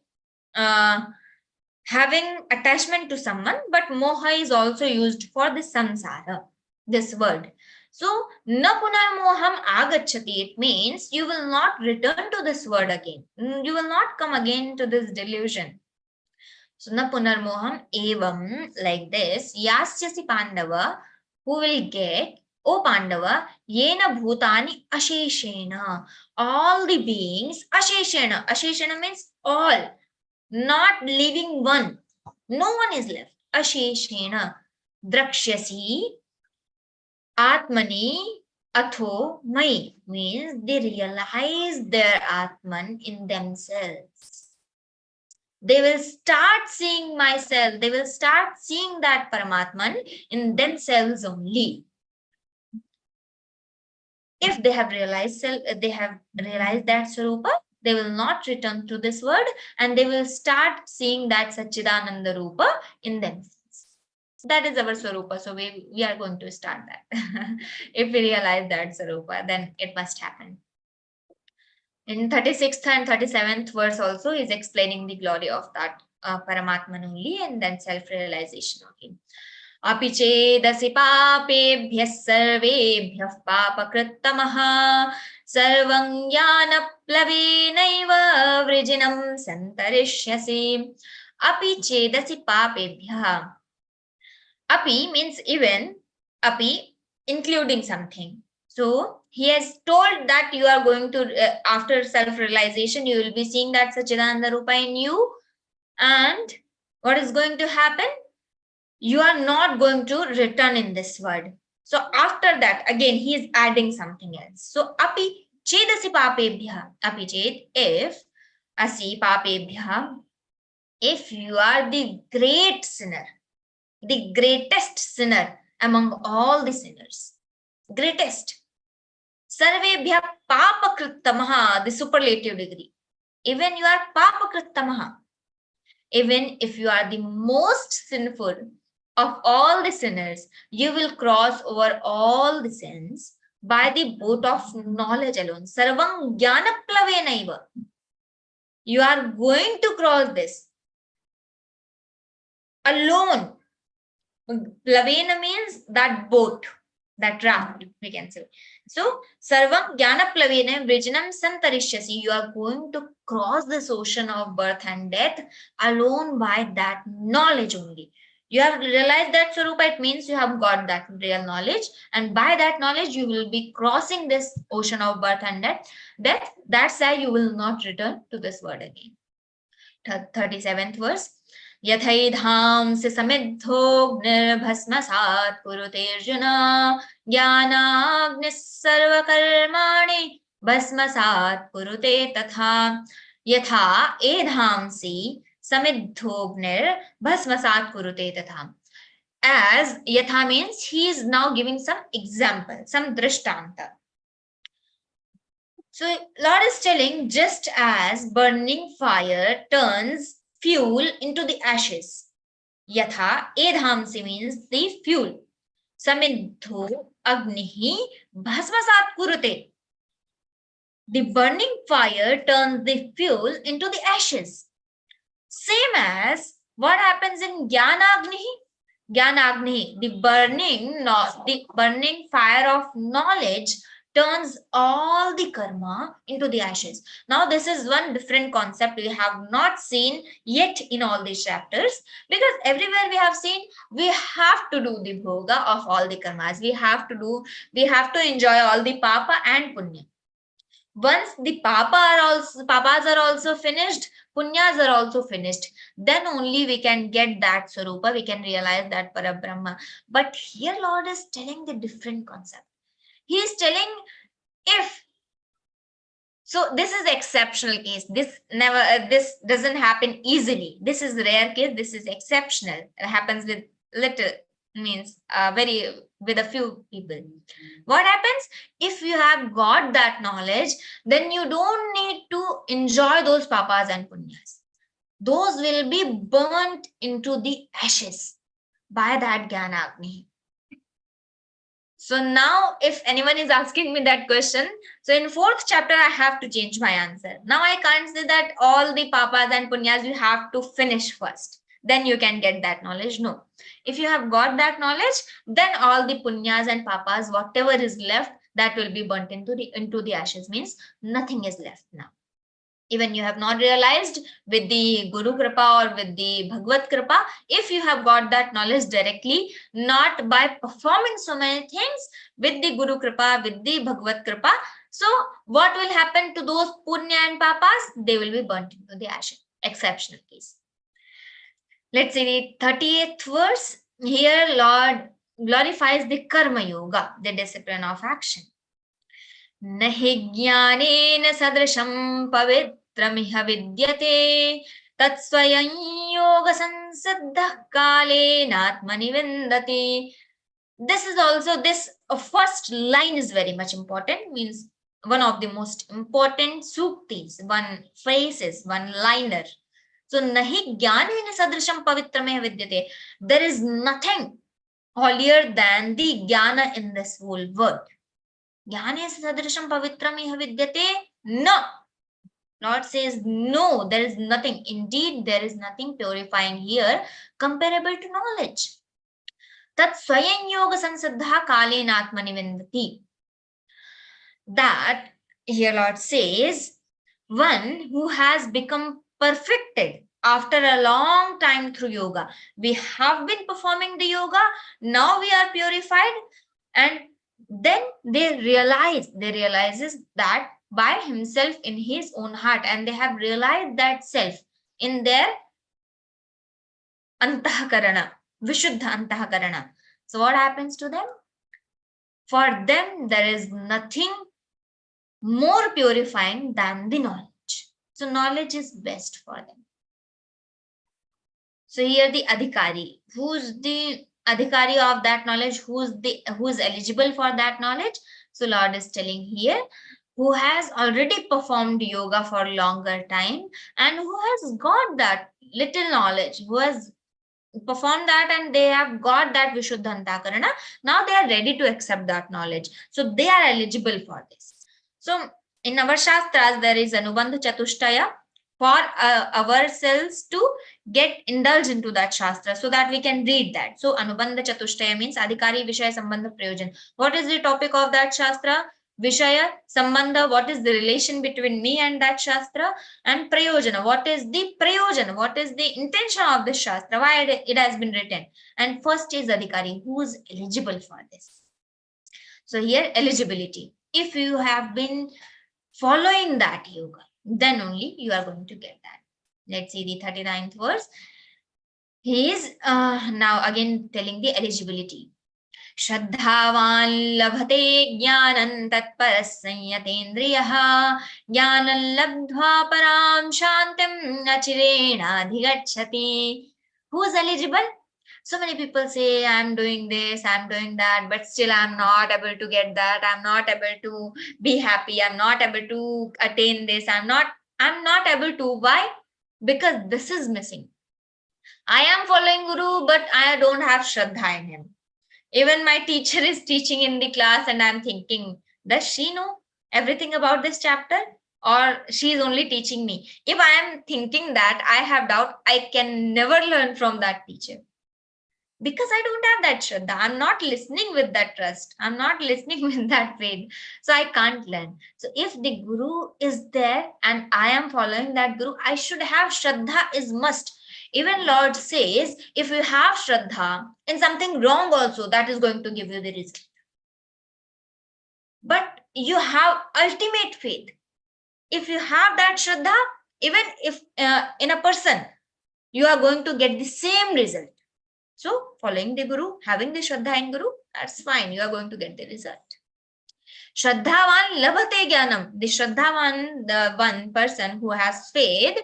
having attachment to someone, but moha is also used for the samsara, this word. So na punarmoham agachati, it means you will not return to this word again. You will not come again to this delusion. So na punarmoham evam, like this, yasyasi pandava, who will get, O Pandava, yena bhutani asheshena, all the beings, asheshena. Asheshena means all, not leaving one. No one is left. Asheshena. Drakshyasi atmani atho mai, means they realize their atman in themselves. They will start seeing myself. They will start seeing that Paramatman in themselves only. If they have realized that Sarupa, they will not return to this word and they will start seeing that Satchidananda Rupa in themselves. That is our Sarupa. So we are going to start that. If we realize that Sarupa, then it must happen. In 36th and 37th verse also is explaining the glory of that Paramatman only, and then self-realization only. Api chedasi papebhyah sarvebhyah papakrittamaha sarvam jnana plavenaiva vrijinam santarishyasi. Api chedasi papebhyah. Api means even, api including something. So he has told that you are going to, after self-realization, you will be seeing that Satchidananda Rupa in you, and what is going to happen? You are not going to return in this world. So after that, again, he is adding something else. So api chedasi papebhya, api ched, if asi papebhya, if you are the great sinner, the greatest sinner among all the sinners, greatest, sarvebhya papakrittamaha, the superlative degree, even you are papakrittamaha, even if you are the most sinful of all the sinners, you will cross over all the sins by the boat of knowledge alone. Sarvam jnanaplavenaiva. You are going to cross this alone. Plavena means that boat, that raft, we can say. So, sarvam jnanaplavena vrijnam santarishyasi. You are going to cross this ocean of birth and death alone by that knowledge only. You have realized that Swarupa, it means you have got that real knowledge, and by that knowledge you will be crossing this ocean of birth and death. That's why you will not return to this world again. 37th verse. यथैधांसि समिद्धोऽग्निर्भस्मसात् कुरुते अर्जुन ज्ञानाग्निः सर्वकर्माणि भस्मसात् कुरुते तथा यथा एधांसि समिद्धोऽग्निर्भस्मसात् कुरुते तथा. As yatha means he is now giving some example, some drishtanta. So Lord is telling, just as burning fire turns fuel into the ashes, yatha edhamsi means the fuel, samiddho agnihi bhasmasat kurute. The burning fire turns the fuel into the ashes. Same as what happens in Jnana-agnihi. Jnana-agnihi, the burning fire of knowledge turns all the karma into the ashes. Now this is one different concept we have not seen yet in all these chapters, because everywhere we have seen we have to do the bhoga of all the karmas. We have to enjoy all the papa and punya. Once the papas are also finished, punyas are also finished, then only we can get that Swarupa, we can realize that Parabrahma. But here Lord is telling the different concept. He is telling, if so, this is exceptional case. This doesn't happen easily. This is rare case. This is exceptional. It happens with little, means with a few people. What happens if you have got that knowledge? Then you don't need to enjoy those papas and punyas. Those will be burnt into the ashes by that Jnana Agni. So now if anyone is asking me that question, so in 4th chapter, I have to change my answer. Now I can't say that all the papas and punyas you have to finish first. Then you can get that knowledge. No. If you have got that knowledge, then all the punyas and papas, whatever is left, that will be burnt into the ashes, means nothing is left now. Even you have not realized, with the Guru Kripa or with the Bhagavad Kripa, if you have got that knowledge directly, not by performing so many things, with the Guru Kripa, with the Bhagavad Kripa, so what will happen to those punya and papas? They will be burnt into the ashes. Exceptional case. Let's see the 38th verse. Here Lord glorifies the Karma Yoga, the discipline of action. Nahi jnanena sadrisham pavitramiha vidyate tatsvayam yoga sansiddha kalena atmani vindati. This is also, this first line is very much important, means one of the most important suktis, one phrases, one liner. So nahi jnanena sadrisham pavitrameha vidyate. There is nothing holier than the jnana in this whole world. Jnane sadrisham pavitram iha vidyate? No. Lord says no, there is nothing. Indeed, there is nothing purifying here comparable to knowledge. Tat swayam yoga sansiddha kalena atmani vindati. That here Lord says, one who has become perfected after a long time through yoga. We have been performing the yoga, now we are purified, and then they realizes that by himself in his own heart, and they have realized that self in their antahakarana, vishuddha antahakarana. So what happens to them? For them, there is nothing more purifying than the knowledge. So knowledge is best for them. So here the adhikari, who's the adhikari of that knowledge, who's eligible for that knowledge? So Lord is telling here, who has already performed yoga for longer time and who has got that little knowledge, who has performed that and they have got that Vishuddha Antakarana. Now they are ready to accept that knowledge. So they are eligible for this. So in our Shastras, there is Anubandha Chatushtaya for ourselves to get indulged into that Shastra so that we can read that. So Anubandha Chatushtaya means Adhikari Vishaya Sambandha Prayojan. What is the topic of that Shastra? Vishaya, Sambandha, what is the relation between me and that Shastra? And Prayojana, what is the Prayojana? What is the intention of the Shastra? Why it has been written? And first is Adhikari, who is eligible for this. So here, eligibility. If you have been following that yoga, then only you are going to get that. Let's see the 39th verse. He is now again telling the eligibility. श्रद्धावान् लभते ज्ञानं तत्परः संयतेन्द्रियः ज्ञानं लब्ध्वा परां शान्तिम् अचिरेणाधिगच्छति. Who is eligible? So many people say, I'm doing this, I'm doing that, but still I'm not able to get that. I'm not able to be happy. I'm not able to attain this. I'm not able to. Why? Because this is missing. I am following Guru, but I don't have Shraddha in him. Even my teacher is teaching in the class and I'm thinking, does she know everything about this chapter? Or she is only teaching me? If I am thinking that, I have doubt, I can never learn from that teacher. Because I don't have that Shraddha. I'm not listening with that trust. I'm not listening with that faith. So I can't learn. So if the Guru is there and I am following that Guru, I should have Shraddha is must. Even Lord says, if you have Shraddha in something wrong also, that is going to give you the result. But you have ultimate faith. If you have that Shraddha, even if in a person, you are going to get the same result. So following the Guru, having the Shraddha in Guru, that's fine. You are going to get the result. Shraddhavan labhate jnanam. The Shraddhavan, the one person who has faith,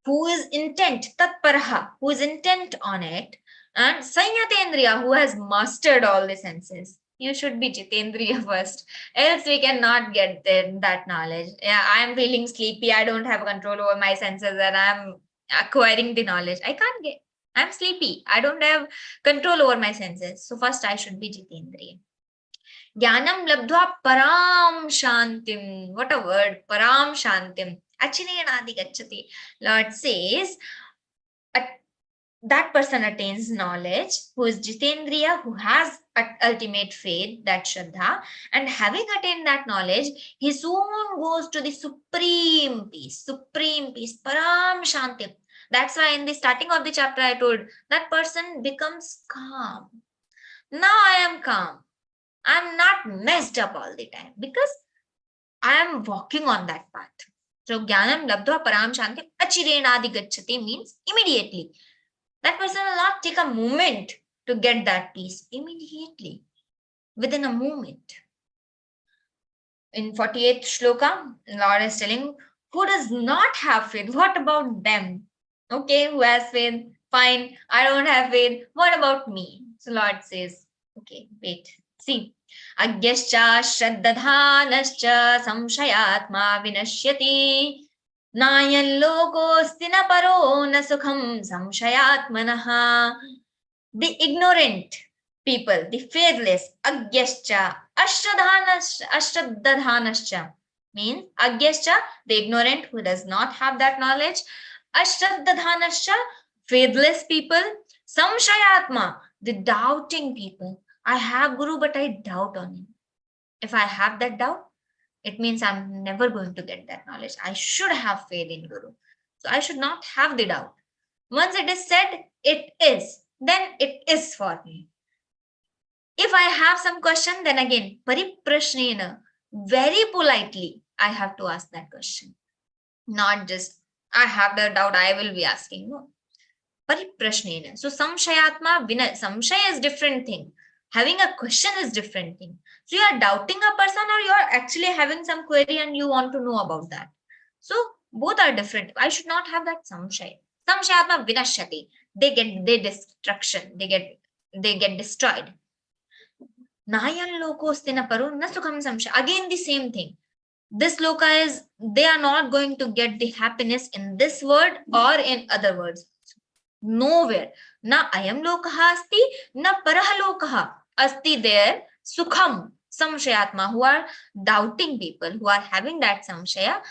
who is intent, tatparaha, who is intent on it, and sanyatendriya, who has mastered all the senses. You should be jitendriya first, else we cannot get that knowledge. Yeah, I am feeling sleepy, I don't have control over my senses, and I am acquiring the knowledge. I can't get. I'm sleepy. I don't have control over my senses. So first I should be jitendriya. Jnanam labdhva param shantim. What a word, param shantim. Achirenadi gacchati. Lord says, that person attains knowledge, who is jitendriya, who has ultimate faith, that Shraddha, and having attained that knowledge, he soon goes to the supreme peace, param shantim. That's why in the starting of the chapter I told, that person becomes calm. Now I am calm. I'm not messed up all the time because I am walking on that path. So jnanam labdhva param shantim achirenadi gacchati means immediately. That person will not take a moment to get that peace. Immediately, within a moment. In 48th shloka, Lord is telling, who does not have faith? What about them? Okay, who has faith? Fine, I don't have faith. What about me? So Lord says, okay, wait, see. Agyascha shraddadhanascha samshayatma vinashyati nayan lokosti na paro na sukham samshayatmanaha. The ignorant people, the faithless, agyascha, ashraddadhanascha means agyascha, the ignorant who does not have that knowledge, ashraddadhanascha, faithless people, samshayatma, the doubting people. I have Guru, but I doubt on him. If I have that doubt, it means I'm never going to get that knowledge. I should have faith in Guru. So I should not have the doubt. Once it is said, it is, then it is for me. If I have some question, then again, pariprashnena, very politely, I have to ask that question. Not just, I have the doubt, I will be asking. No. Pariprashnena. So samshayatma vina. Samshaya is different thing. Having a question is different thing. So you are doubting a person, or you are actually having some query and you want to know about that. So both are different. I should not have that samshaya. Samshayatma vinashyati. They get destruction. They get destroyed. Nayan lokostina paru na sukham samshaya. Again the same thing. This loka is, they are not going to get the happiness in this world or in other words. Nowhere. Na ayam lokaha asti, na paraha lokaha asti there. Sukham, samshayatma, who are doubting people, who are having that samshaya,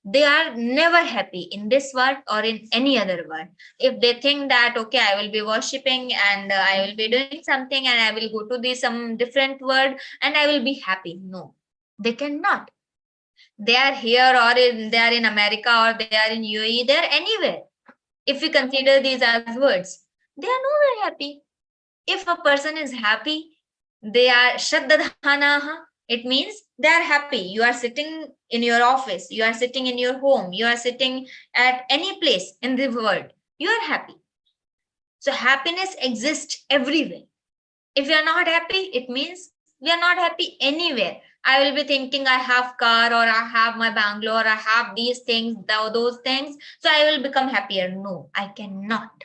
they are never happy in this world or in any other world. If they think that, okay, I will be worshipping and I will be doing something and I will go to some different world and I will be happy. No, they cannot. They are here or they are in America or they are in UAE, they are anywhere. If we consider these as words, they are nowhere happy. If a person is happy, they are shraddhanaha. It means they are happy. You are sitting in your office, you are sitting in your home, you are sitting at any place in the world, you are happy. So happiness exists everywhere. If you are not happy, it means we are not happy anywhere. I will be thinking I have car or I have my Bangalore, I have these things, those things, so I will become happier. No, I cannot.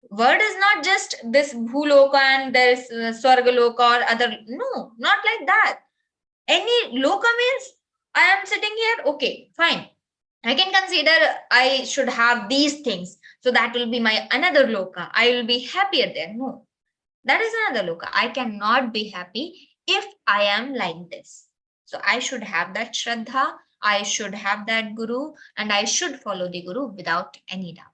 Word is not just this bhuloka and there is swargaloka or other. No, not like that. Any loka means I am sitting here. Okay, fine. I can consider I should have these things. So that will be my another loka. I will be happier there. No, that is another loka. I cannot be happy if I am like this. So I should have that shraddha. I should have that guru and I should follow the guru without any doubt.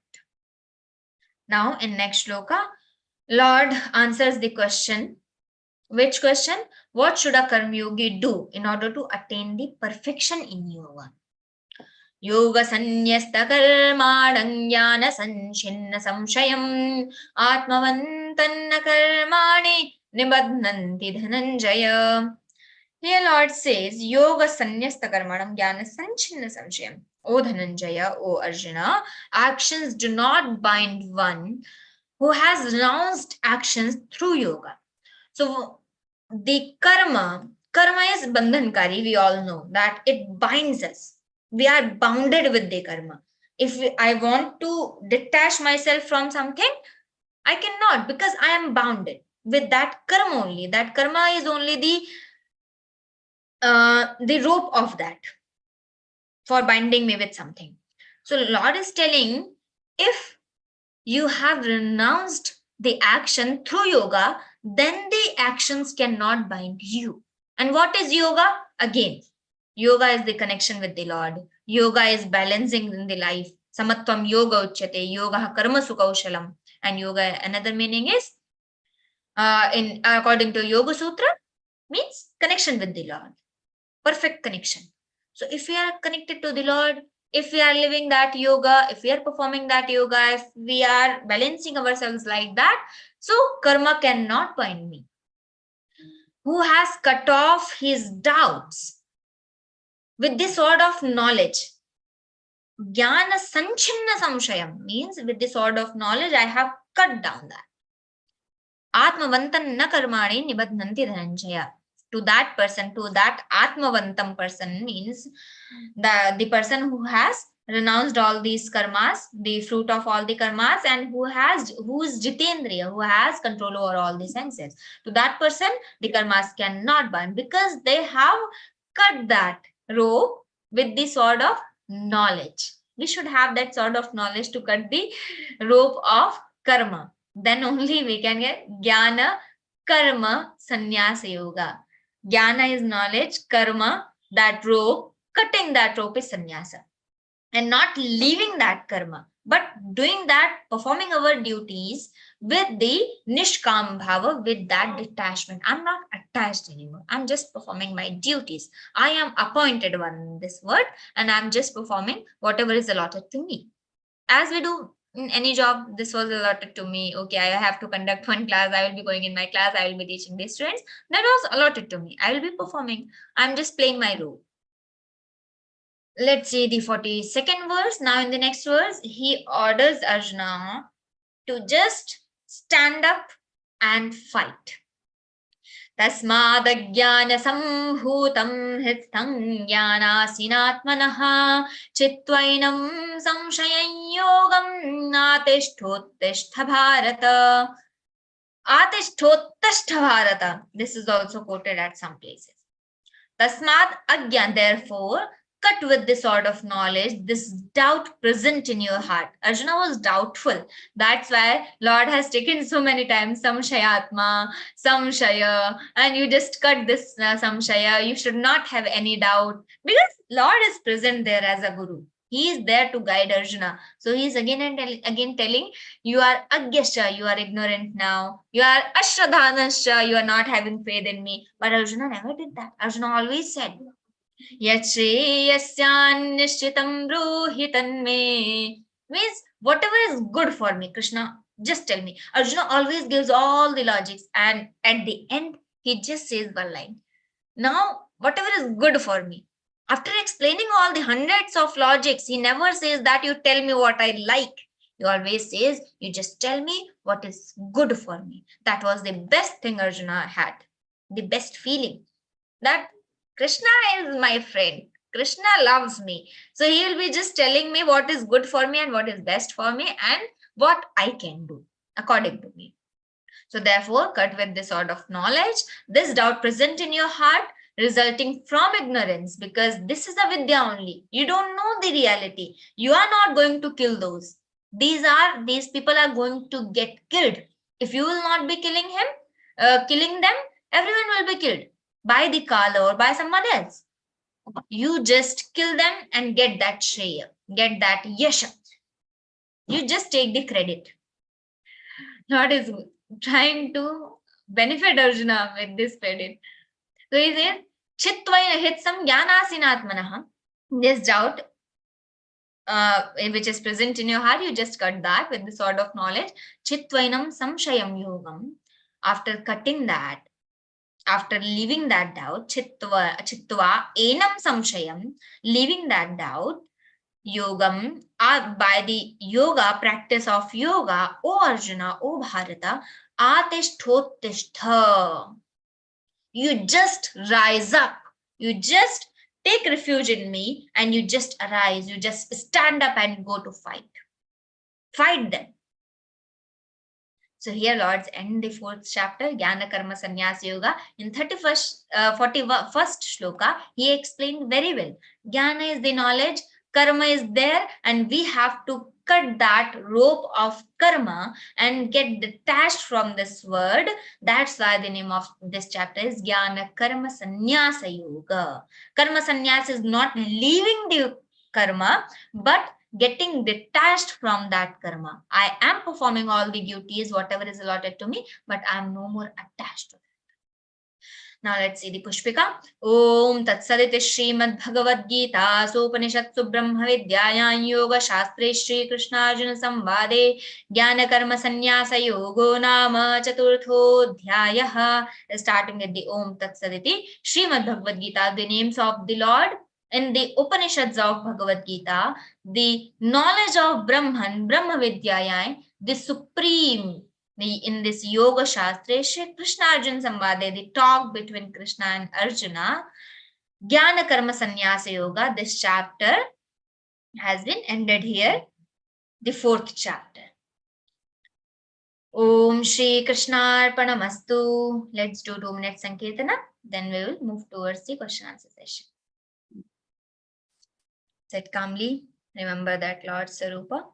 Now in next shloka, Lord answers the question. Which question? What should a karma yogi do in order to attain the perfection in yoga? Yoga sanyasta karmadang jnana sanchinna samshayam atmavantanna karmani nibadnanti dhananjaya. Here Lord says, Yoga sanyasta karmadam jnana sanchinna samshayam. O Dhananjaya, O Arjuna, actions do not bind one who has renounced actions through yoga. So the karma is bandhankari. We all know that it binds us. We are bounded with the karma. If I want to detach myself from something, I cannot because I am bounded with that karma only. That karma is only the rope of that for binding me with something. So Lord is telling, if you have renounced the action through yoga, then the actions cannot bind you. And what is yoga? Again, yoga is the connection with the Lord. Yoga is balancing in the life. Samatvam yoga uchyate, yoga karma sukaushalam. And yoga, another meaning is, according to Yoga Sutra, means connection with the Lord. Perfect connection. So if we are connected to the Lord, if we are living that yoga, if we are performing that yoga, if we are balancing ourselves like that, so karma cannot bind me. Who has cut off his doubts with the sword of knowledge? Jnana sanchinna samshayam means with the sword of knowledge, I have cut down that. Atmavantan na karmani nibadnanti dhananjaya. To that person, to that Atmavantam person means the person who has renounced all these karmas, the fruit of all the karmas, and who is Jitendriya, who has control over all the senses. To that person, the karmas cannot bind because they have cut that rope with the sword of knowledge. We should have that sword of knowledge to cut the rope of karma. Then only we can get jnana karma sannyasa yoga. Jnana is knowledge, karma, that rope, cutting that rope is sannyasa. And not leaving that karma, but doing that, performing our duties with the nishkam bhava, with that detachment. I'm not attached anymore. I'm just performing my duties. I am appointed one in this world and I'm just performing whatever is allotted to me. As we do in any job, this was allotted to me. Okay, I have to conduct one class. I will be going in my class. I will be teaching these students. That was allotted to me. I will be performing. I'm just playing my role. Let's see the 42nd verse. Now in the next verse, he orders Arjuna to just stand up and fight. तस्मादज्ञानसम्भूतं हृत्स्थं ज्ञानासीनात्मनः चित्वैनं संशयं योगं आतिष्ठोत्तिष्ठ Bharat. Atishthottishth Bharata. This is also quoted at some places. Tasmad Agyan, therefore, cut with this sort of knowledge, this doubt present in your heart. Arjuna was doubtful. That's why Lord has taken so many times Samshayatma, Samshaya, and you just cut this Samshaya. You should not have any doubt because Lord is present there as a Guru. He is there to guide Arjuna. So he is again and again telling, you are Agyascha, you are ignorant now. You are Ashradhanascha, you are not having faith in me. But Arjuna never did that. Arjuna always said, Yachreyasyan nishchitam bruhi tanme. Means whatever is good for me, Krishna, just tell me. Arjuna always gives all the logics, and at the end, he just says one line. Now, whatever is good for me. After explaining all the hundreds of logics, he never says that you tell me what I like. He always says, you just tell me what is good for me. That was the best thing Arjuna had. The best feeling. That Krishna is my friend. Krishna loves me. So he will be just telling me what is good for me and what is best for me and what I can do according to me. So therefore, cut with this sort of knowledge, this doubt present in your heart, resulting from ignorance, because this is a vidya only. You don't know the reality. You are not going to kill those. These people are going to get killed. If you will not be killing them, everyone will be killed by the Kala or by someone else. You just kill them and get that shreya, get that yasha. You just take the credit. Lord is trying to benefit Arjuna with this credit. So he says, Chitvaina hitsam jnanasinatmanaha. This doubt which is present in your heart, you just cut that with this sort of knowledge. Chitvainam samshayam yogam. After cutting that, after leaving that doubt, chitva enam samshayam, leaving that doubt, yogam, by the yoga, practice of yoga, O Arjuna, O Bharata, atishthottishta. You just rise up. You just take refuge in me and you just arise. You just stand up and go to fight. Fight them. So here Lords end the 4th chapter, Jnana Karma Sannyasa Yoga. In 41st shloka, he explained very well. Jnana is the knowledge, karma is there, and we have to cut that rope of karma and get detached from this word. That's why the name of this chapter is Jnana Karma Sannyasa Yoga. Karma Sannyasa is not leaving the karma, but getting detached from that karma. I am performing all the duties, whatever is allotted to me, but I am no more attached to it. Now let's see the Pushpika. Om Tatsaditi Śrīmad-Bhagavadgītā Upanishatsu Brahma Vidyāyāṃ Yoga Shāstre Shri Krishna Arjuna Samvade Jnana Karma Sannyasa Yogo Nama Chaturtho Dhyayah. Starting with the Om Tatsaditi Śrīmad-Bhagavadgītā, the names of the Lord. In the Upanishads of Bhagavad Gita, the knowledge of Brahman, Brahma Vidyayai, the supreme, in this Yoga Shastra, Shri Krishna Arjuna Samvade, the talk between Krishna and Arjuna, Jnana Karma Sannyasa Yoga, this chapter has been ended here, the 4th chapter. Om Shri Krishna Arpanamastu. Let's do 2 minutes Sankirtana, then we will move towards the question answer session. Sit calmly. Remember that Lord Sarupa.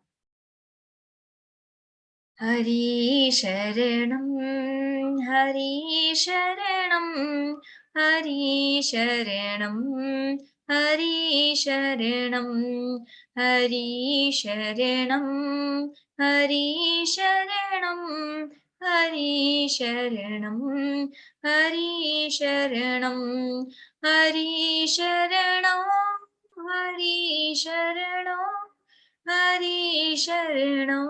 Hari Sharanam, Hari Sharanam, Hari Sharanam, Hari Sharanam, Hari Sharanam, Hari Sharanam, Hari Sharanam, Hari Sharanam, Hari Sharanam. Hari Sharanam, Hari Sharanam,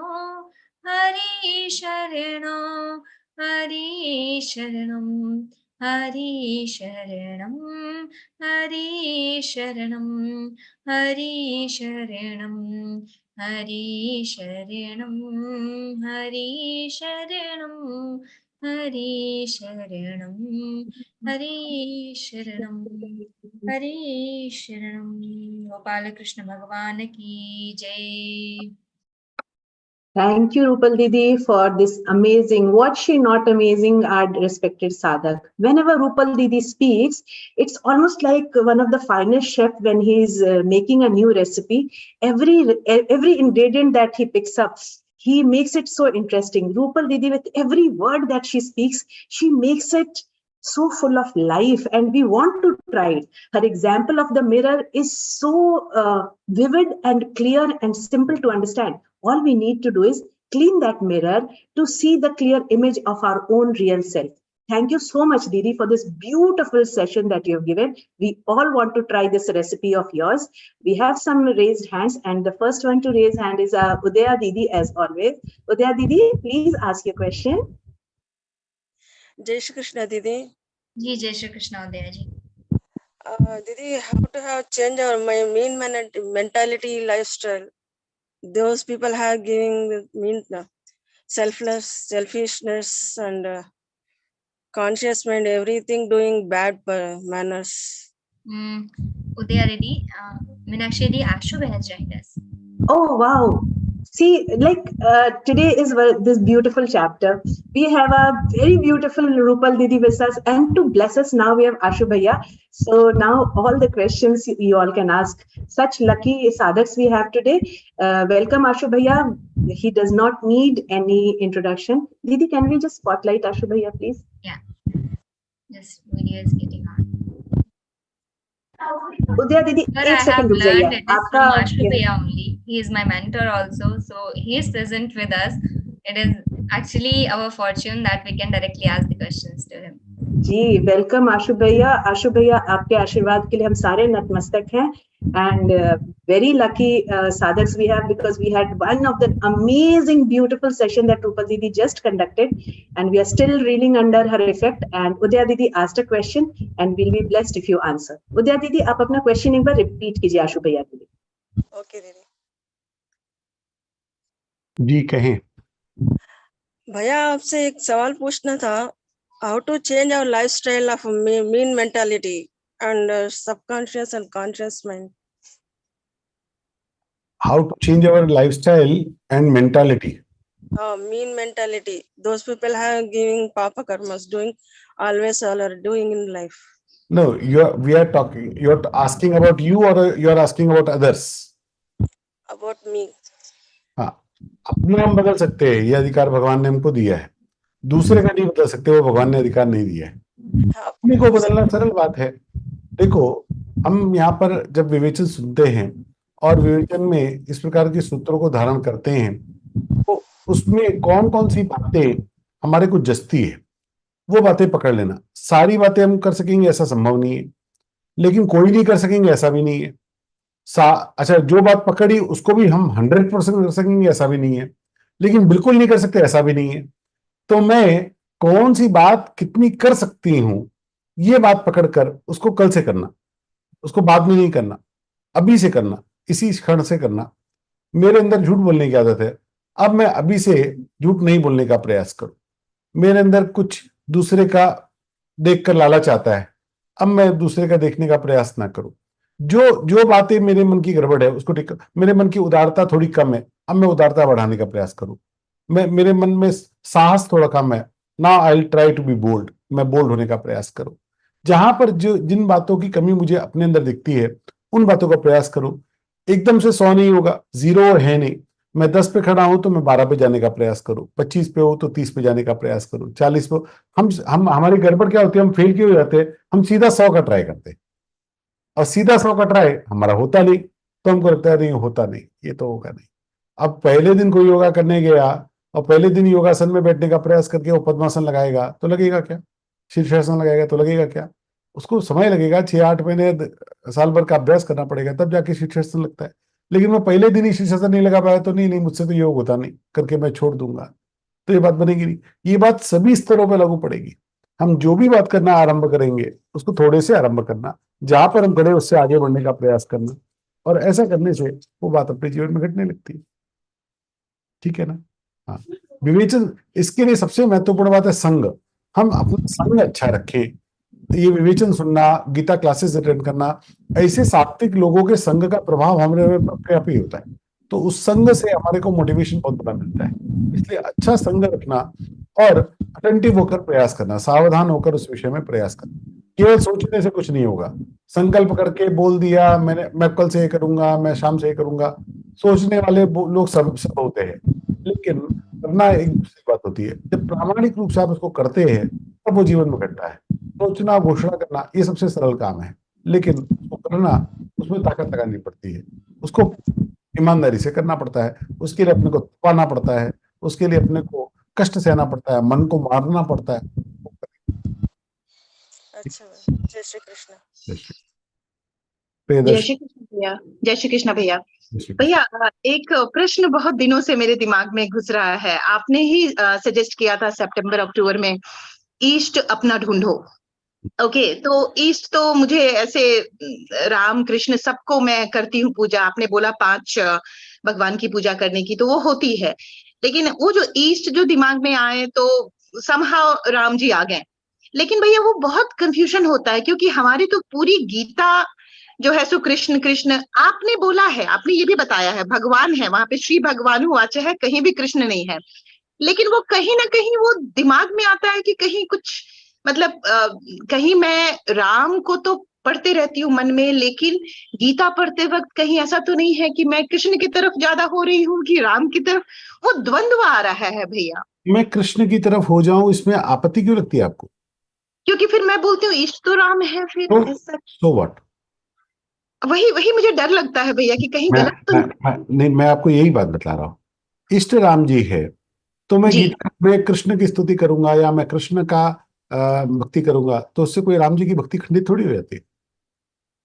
Hari Sharanam, Hari Sharanam, Hari Sharanam, Hari Sharanam, Hari Sharanam, Hari शरणं हरि शरणं हरि शरणं हरि शरणं हरि शरणं। गोपाल कृष्ण भगवान की जय। Thank you, Rupal Didi, for this amazing. What's she not amazing, our respected sadhak? Whenever Rupal Didi speaks, it's almost like one of the finest chef when he's making a new recipe. Every ingredient that he picks up, he makes it so interesting. Rupal Didi, with every word that she speaks, she makes it so full of life, and we want to try it. Her example of the mirror is so vivid and clear and simple to understand. All we need to do is clean that mirror to see the clear image of our own real self. Thank you so much, Didi, for this beautiful session that you have given. We all want to try this recipe of yours. We have some raised hands, and the first one to raise hand is Udaya Didi, as always. Udaya Didi, please ask your question. Jai Shri Krishna, Didi. जी जय श्री कृष्ण उदया जी। Didi, how to have change our mean mentality, lifestyle? Those people have giving mean selfishness, and conscious mind, everything doing bad manners. Udaya Didi, Meenakshi Didi, Ashu has joined us. Oh, wow. See, like today is this beautiful chapter. We have a very beautiful Rupal Didi with us, and to bless us now we have Ashu Bhaiya. So now all the questions you all can ask. Such lucky sadhaks we have today. Welcome Ashu Bhaiya. He does not need any introduction. Didi, can we just spotlight Ashu Bhaiya, please? Yeah, this video is getting on. Udaya Didi, Sir, एक I have second रुक जाइए. learned it is from Ashu Bhaiya only. He is my mentor also, so he is present with us. It is actually our fortune that we can directly ask the questions to him. जी welcome Ashu भैया. आशु भैया, आपके आशीर्वाद के लिए हम सारे नतमस्तक हैं, and very lucky sadhaks we have, because we had one of the amazing beautiful session that Rupal Didi just conducted, and we are still reeling under her effect. And Udaya Didi asked a question, and we'll be blessed if you answer. Udaya Didi, आप अपना question एक बार repeat कीजिए आशु भैया के लिए. Okay, Didi. जी कहें. भैया आपसे एक सवाल पूछना था. How to change our lifestyle of mean mentality and subconscious and conscious mind? How to change our lifestyle and mentality? Mean mentality. Those people have giving papa karmas, doing always all are doing in life. No, we are talking. You're asking about you, or you're asking about others? About me. हाँ, अपना हम बदल सकते हैं, ये अधिकार भगवान ने हमको दिया है. दूसरे का नहीं बदल सकते, वो भगवान ने अधिकार नहीं दिया है. अपने को बदलना सरल बात है. देखो, हम यहाँ पर जब विवेचन सुनते हैं और विवेचन में इस प्रकार के सूत्रों को धारण करते हैं, तो उसमें कौन कौन सी बातें हमारे को जचती है, वो बातें पकड़ लेना. सारी बातें हम कर सकेंगे ऐसा संभव नहीं है, लेकिन कोई नहीं कर सकेंगे ऐसा भी नहीं है. अच्छा, जो बात पकड़ी उसको भी हम 100% कर सकेंगे ऐसा भी नहीं है, लेकिन बिल्कुल नहीं कर सकते ऐसा भी नहीं है. तो मैं कौन सी बात कितनी कर सकती हूं, ये बात पकड़कर उसको कल से करना, उसको बाद में नहीं करना, अभी से करना, इसी क्षण से करना. मेरे अंदर झूठ बोलने की आदत है, अब मैं अभी से झूठ नहीं बोलने का प्रयास करूं. मेरे अंदर कुछ दूसरे का देखकर लालच आता है, अब मैं दूसरे का देखने का प्रयास ना करूं. जो बातें मेरे मन की गड़बड़ है उसको ठीक कर. मेरे मन की उदारता थोड़ी कम है, अब मैं उदारता बढ़ाने का प्रयास करूं. मेरे मन में साहस थोड़ा कम है, now I will try to be bold, मैं बोल्ड होने का प्रयास करूं. जहां पर जिन बातों की कमी मुझे अपने अंदर दिखती है उन बातों का प्रयास करूं. एकदम से 100 नहीं होगा, 0 है नहीं. मैं 10 पे खड़ा हूं तो मैं 12 पे जाने का प्रयास करूं, 25 पे हो तो 30 पे जाने का प्रयास करूं, 40 पे. हम हमारी गड़बड़ क्या होती है, हम फेल क्यों हो जाते हैं, हम सीधा 100 का ट्राई करते हैं, और सीधा 100 का ट्राई हमारा होता नहीं, तो हमको लगता है नहीं होता नहीं, ये तो होगा नहीं. अब पहले दिन कोई योगा करने गया और पहले दिन योगासन में बैठने का प्रयास करके वो पद्मासन लगाएगा तो लगेगा क्या, शीर्षासन लगाएगा तो लगेगा क्या. उसको समय लगेगा, 6-8 महीने साल भर का अभ्यास करना पड़ेगा, तब जाके शीर्षासन लगता है. लेकिन मैं पहले दिन ही शीर्षासन नहीं लगा पाया तो नहीं मुझसे तो योग होता नहीं, करके मैं छोड़ दूंगा, तो ये बात बनेगी नहीं. ये बात सभी स्तरों पर लागू पड़ेगी. हम जो भी बात करना आरंभ करेंगे उसको थोड़े से आरंभ करना, जहां पर हम खड़े उससे आगे बढ़ने का प्रयास करना, और ऐसा करने से वो बात अपने जीवन में घटने लगती है। ठीक है ना? हाँ, विवेचन, इसके लिए सबसे महत्वपूर्ण बात है संग। हम अपना संग अच्छा रखें। ये विवेचन सुनना, गीता क्लासेस अटेंड करना, ऐसे सात्विक लोगों के संग का प्रभाव हमारे अपने आप ही होता है। तो उस संग से हमारे को मोटिवेशन बहुत बड़ा मिलता है। इसलिए अच्छा संग रखना और अटेंटिव होकर प्रयास करना, सावधान होकर उस विषय में प्रयास करना। केवल सोचने से कुछ नहीं होगा। संकल्प करके बोल दिया मैं कल से ये करूंगा, मैं शाम से ये करूंगा, सोचने वाले लोग सब होते हैं, लेकिन करना एक दूसरी बात होती है। जब प्रामाणिक रूप से आप उसको करते हैं तब वो जीवन में घटता है। सोचना, घोषणा करना ये सबसे सरल काम है, लेकिन उसको करना, उसमें ताकत लगानी पड़ती है। उसको ईमानदारी से करना पड़ता है, उसके लिए अपने को तपाना पड़ता है, उसके लिए अपने को कष्ट सहना पड़ता है, मन को मारना पड़ता है। अच्छा, जय श्री कृष्ण। जय श्री कृष्ण भैया। जय श्री कृष्ण भैया। भैया एक प्रश्न बहुत दिनों से मेरे दिमाग में घुस रहा है। आपने ही सजेस्ट किया था सितंबर अक्टूबर में, ईस्ट अपना ढूंढो। ओके, तो ईस्ट तो मुझे ऐसे राम कृष्ण सबको मैं करती हूँ पूजा। आपने बोला 5 भगवान की पूजा करने की, तो वो होती है, लेकिन वो जो ईस्ट जो दिमाग में आए तो समहाउ राम जी आ गए। लेकिन भैया वो बहुत कंफ्यूजन होता है, क्योंकि हमारी तो पूरी गीता जो है सो कृष्ण कृष्ण आपने बोला है, आपने ये भी बताया है भगवान है, वहां पे श्री भगवान हुआ है, कहीं भी कृष्ण नहीं है। लेकिन वो कहीं ना कहीं वो दिमाग में आता है कि कहीं कुछ मतलब कहीं मैं राम को तो पढ़ते रहती हूँ मन में, लेकिन गीता पढ़ते वक्त कहीं ऐसा तो नहीं है कि मैं कृष्ण की तरफ ज्यादा हो रही हूँ कि राम की तरफ। वो द्वंद्व आ रहा है भैया। मैं कृष्ण की तरफ हो जाऊं, इसमें आपत्ति क्यों लगती है आपको? क्योंकि फिर मैं बोलती हूँ इष्ट तो राम है, फिर तो ऐसा सो व्हाट? वही मुझे डर लगता है भैया कि कहीं गलत तो नहीं, मैं आपको यही बात बता रहा हूँ। इष्ट राम जी है, तो मैं जी। गीता में कृष्ण की स्तुति करूंगा या मैं कृष्ण का भक्ति करूंगा, तो उससे कोई राम जी की भक्ति खंडित थोड़ी हो जाती है।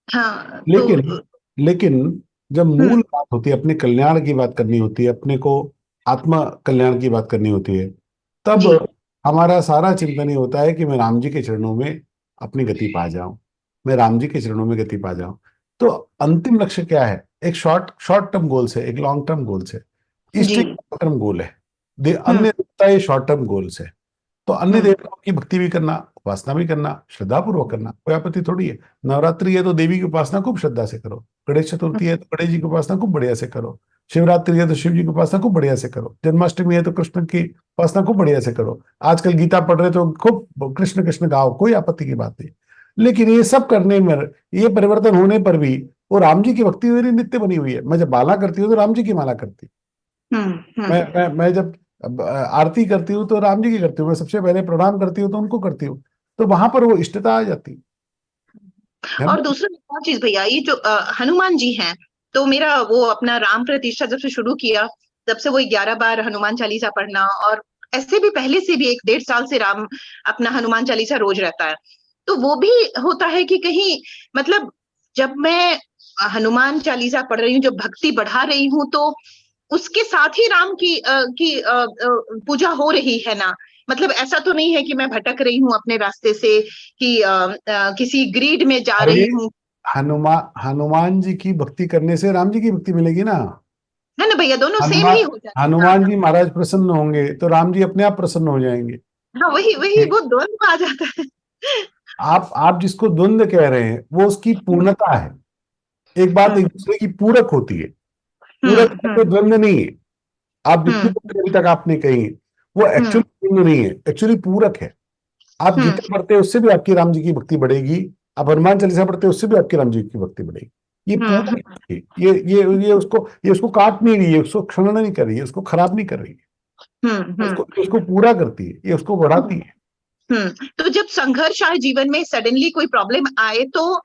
हाँ लेकिन लेकिन जब मूल हम्म, बात होती है, अपने कल्याण की बात करनी होती है, अपने को आत्मा कल्याण की बात करनी होती है, तब जी हमारा सारा चिंतन ये होता है कि मैं राम जी के चरणों में अपनी गति पा जाऊं, मैं राम जी के चरणों में गति पा जाऊं। तो अंतिम लक्ष्य क्या है? एक शॉर्ट टर्म गोल्स है, एक लॉन्ग टर्म गोल्स है। इष्ट जी। एक लॉन्ग टर्म गोल है, हम्म अन्य देवता ये शॉर्ट टर्म गोल्स है। तो अन्य हम्म देवताओं की भक्ति भी करना, उपासना भी करना, श्रद्धा पूर्वक करना, कोई आपत्ति थोड़ी है। नवरात्रि है तो देवी की उपासना खूब श्रद्धा से करो, गणेश चतुर्थी है तो गणेश जी की उपासना खूब बढ़िया से करो, शिवरात्रि है तो शिव जी की उपासना खूब बढ़िया से करो, जन्माष्टमी है तो कृष्ण की उपासना खूब बढ़िया से करो, आजकल गीता पढ़ रहे तो खूब कृष्ण कृष्ण गाओ, कोई आपत्ति की बात नहीं। लेकिन ये सब करने में, ये परिवर्तन होने पर भी वो राम जी की भक्ति मेरी नित्य बनी हुई है। मैं जब माला करती हूँ तो राम जी की माला करती हूँ। मैं जब आरती करती हूँ तो राम जी की करती हूँ, मैं सबसे पहले प्रणाम करती हूँ तो उनको करती हूँ। तो वहां पर वो इष्टता आ जाती है और ना? दूसरा एक और चीज भैया, ये जो हनुमान जी हैं, तो मेरा वो अपना राम प्रतिष्ठा जब से शुरू किया तब से वो 11 बार हनुमान चालीसा पढ़ना, और ऐसे भी पहले से भी 1-1.5 साल से राम अपना हनुमान चालीसा रोज रहता है। तो वो भी होता है कि कहीं मतलब जब मैं हनुमान चालीसा पढ़ रही हूँ, जब भक्ति बढ़ा रही हूँ, तो उसके साथ ही राम की पूजा हो रही है ना। मतलब ऐसा तो नहीं है कि मैं भटक रही हूँ अपने रास्ते से, कि किसी ग्रीड में जा अरे रही हूँ। हनुमान जी की भक्ति करने से राम जी की भक्ति मिलेगी ना। है ना भैया, दोनों सेम ही हनुमान हो जाते हैं। हाँ हनुमान जी महाराज प्रसन्न होंगे तो राम जी अपने आप प्रसन्न हो जाएंगे। हाँ, वही वही वो द्वंद्व आ जाता है। आप जिसको द्वंद्व कह रहे हैं वो उसकी पूर्णता है। एक बात एक दूसरे की पूरक होती है, पूरक है, कोई हम्म द्वंद्व नहीं है। आप जितनी हम्म बातें अभी तक आपने कही वो हम्म एक्चुअली द्वंद्व नहीं है, एक्चुअली पूरक है। आप हम्म गीता पढ़ते हैं उससे भी आपकी राम जी की भक्ति बढ़ेगी, आप हनुमान चालीसा पढ़ते हैं उससे भी आपकी राम जी की भक्ति बढ़ेगी। ये हम्म पूरक है। ये उसको काट नहीं रही है, उसको क्षरण नहीं कर रही है, उसको खराब नहीं कर रही है, हम्म उसको पूरा करती है, ये उसको बढ़ाती है। तो जब संघर्ष आए जीवन में, सडनली कोई प्रॉब्लम आए, तो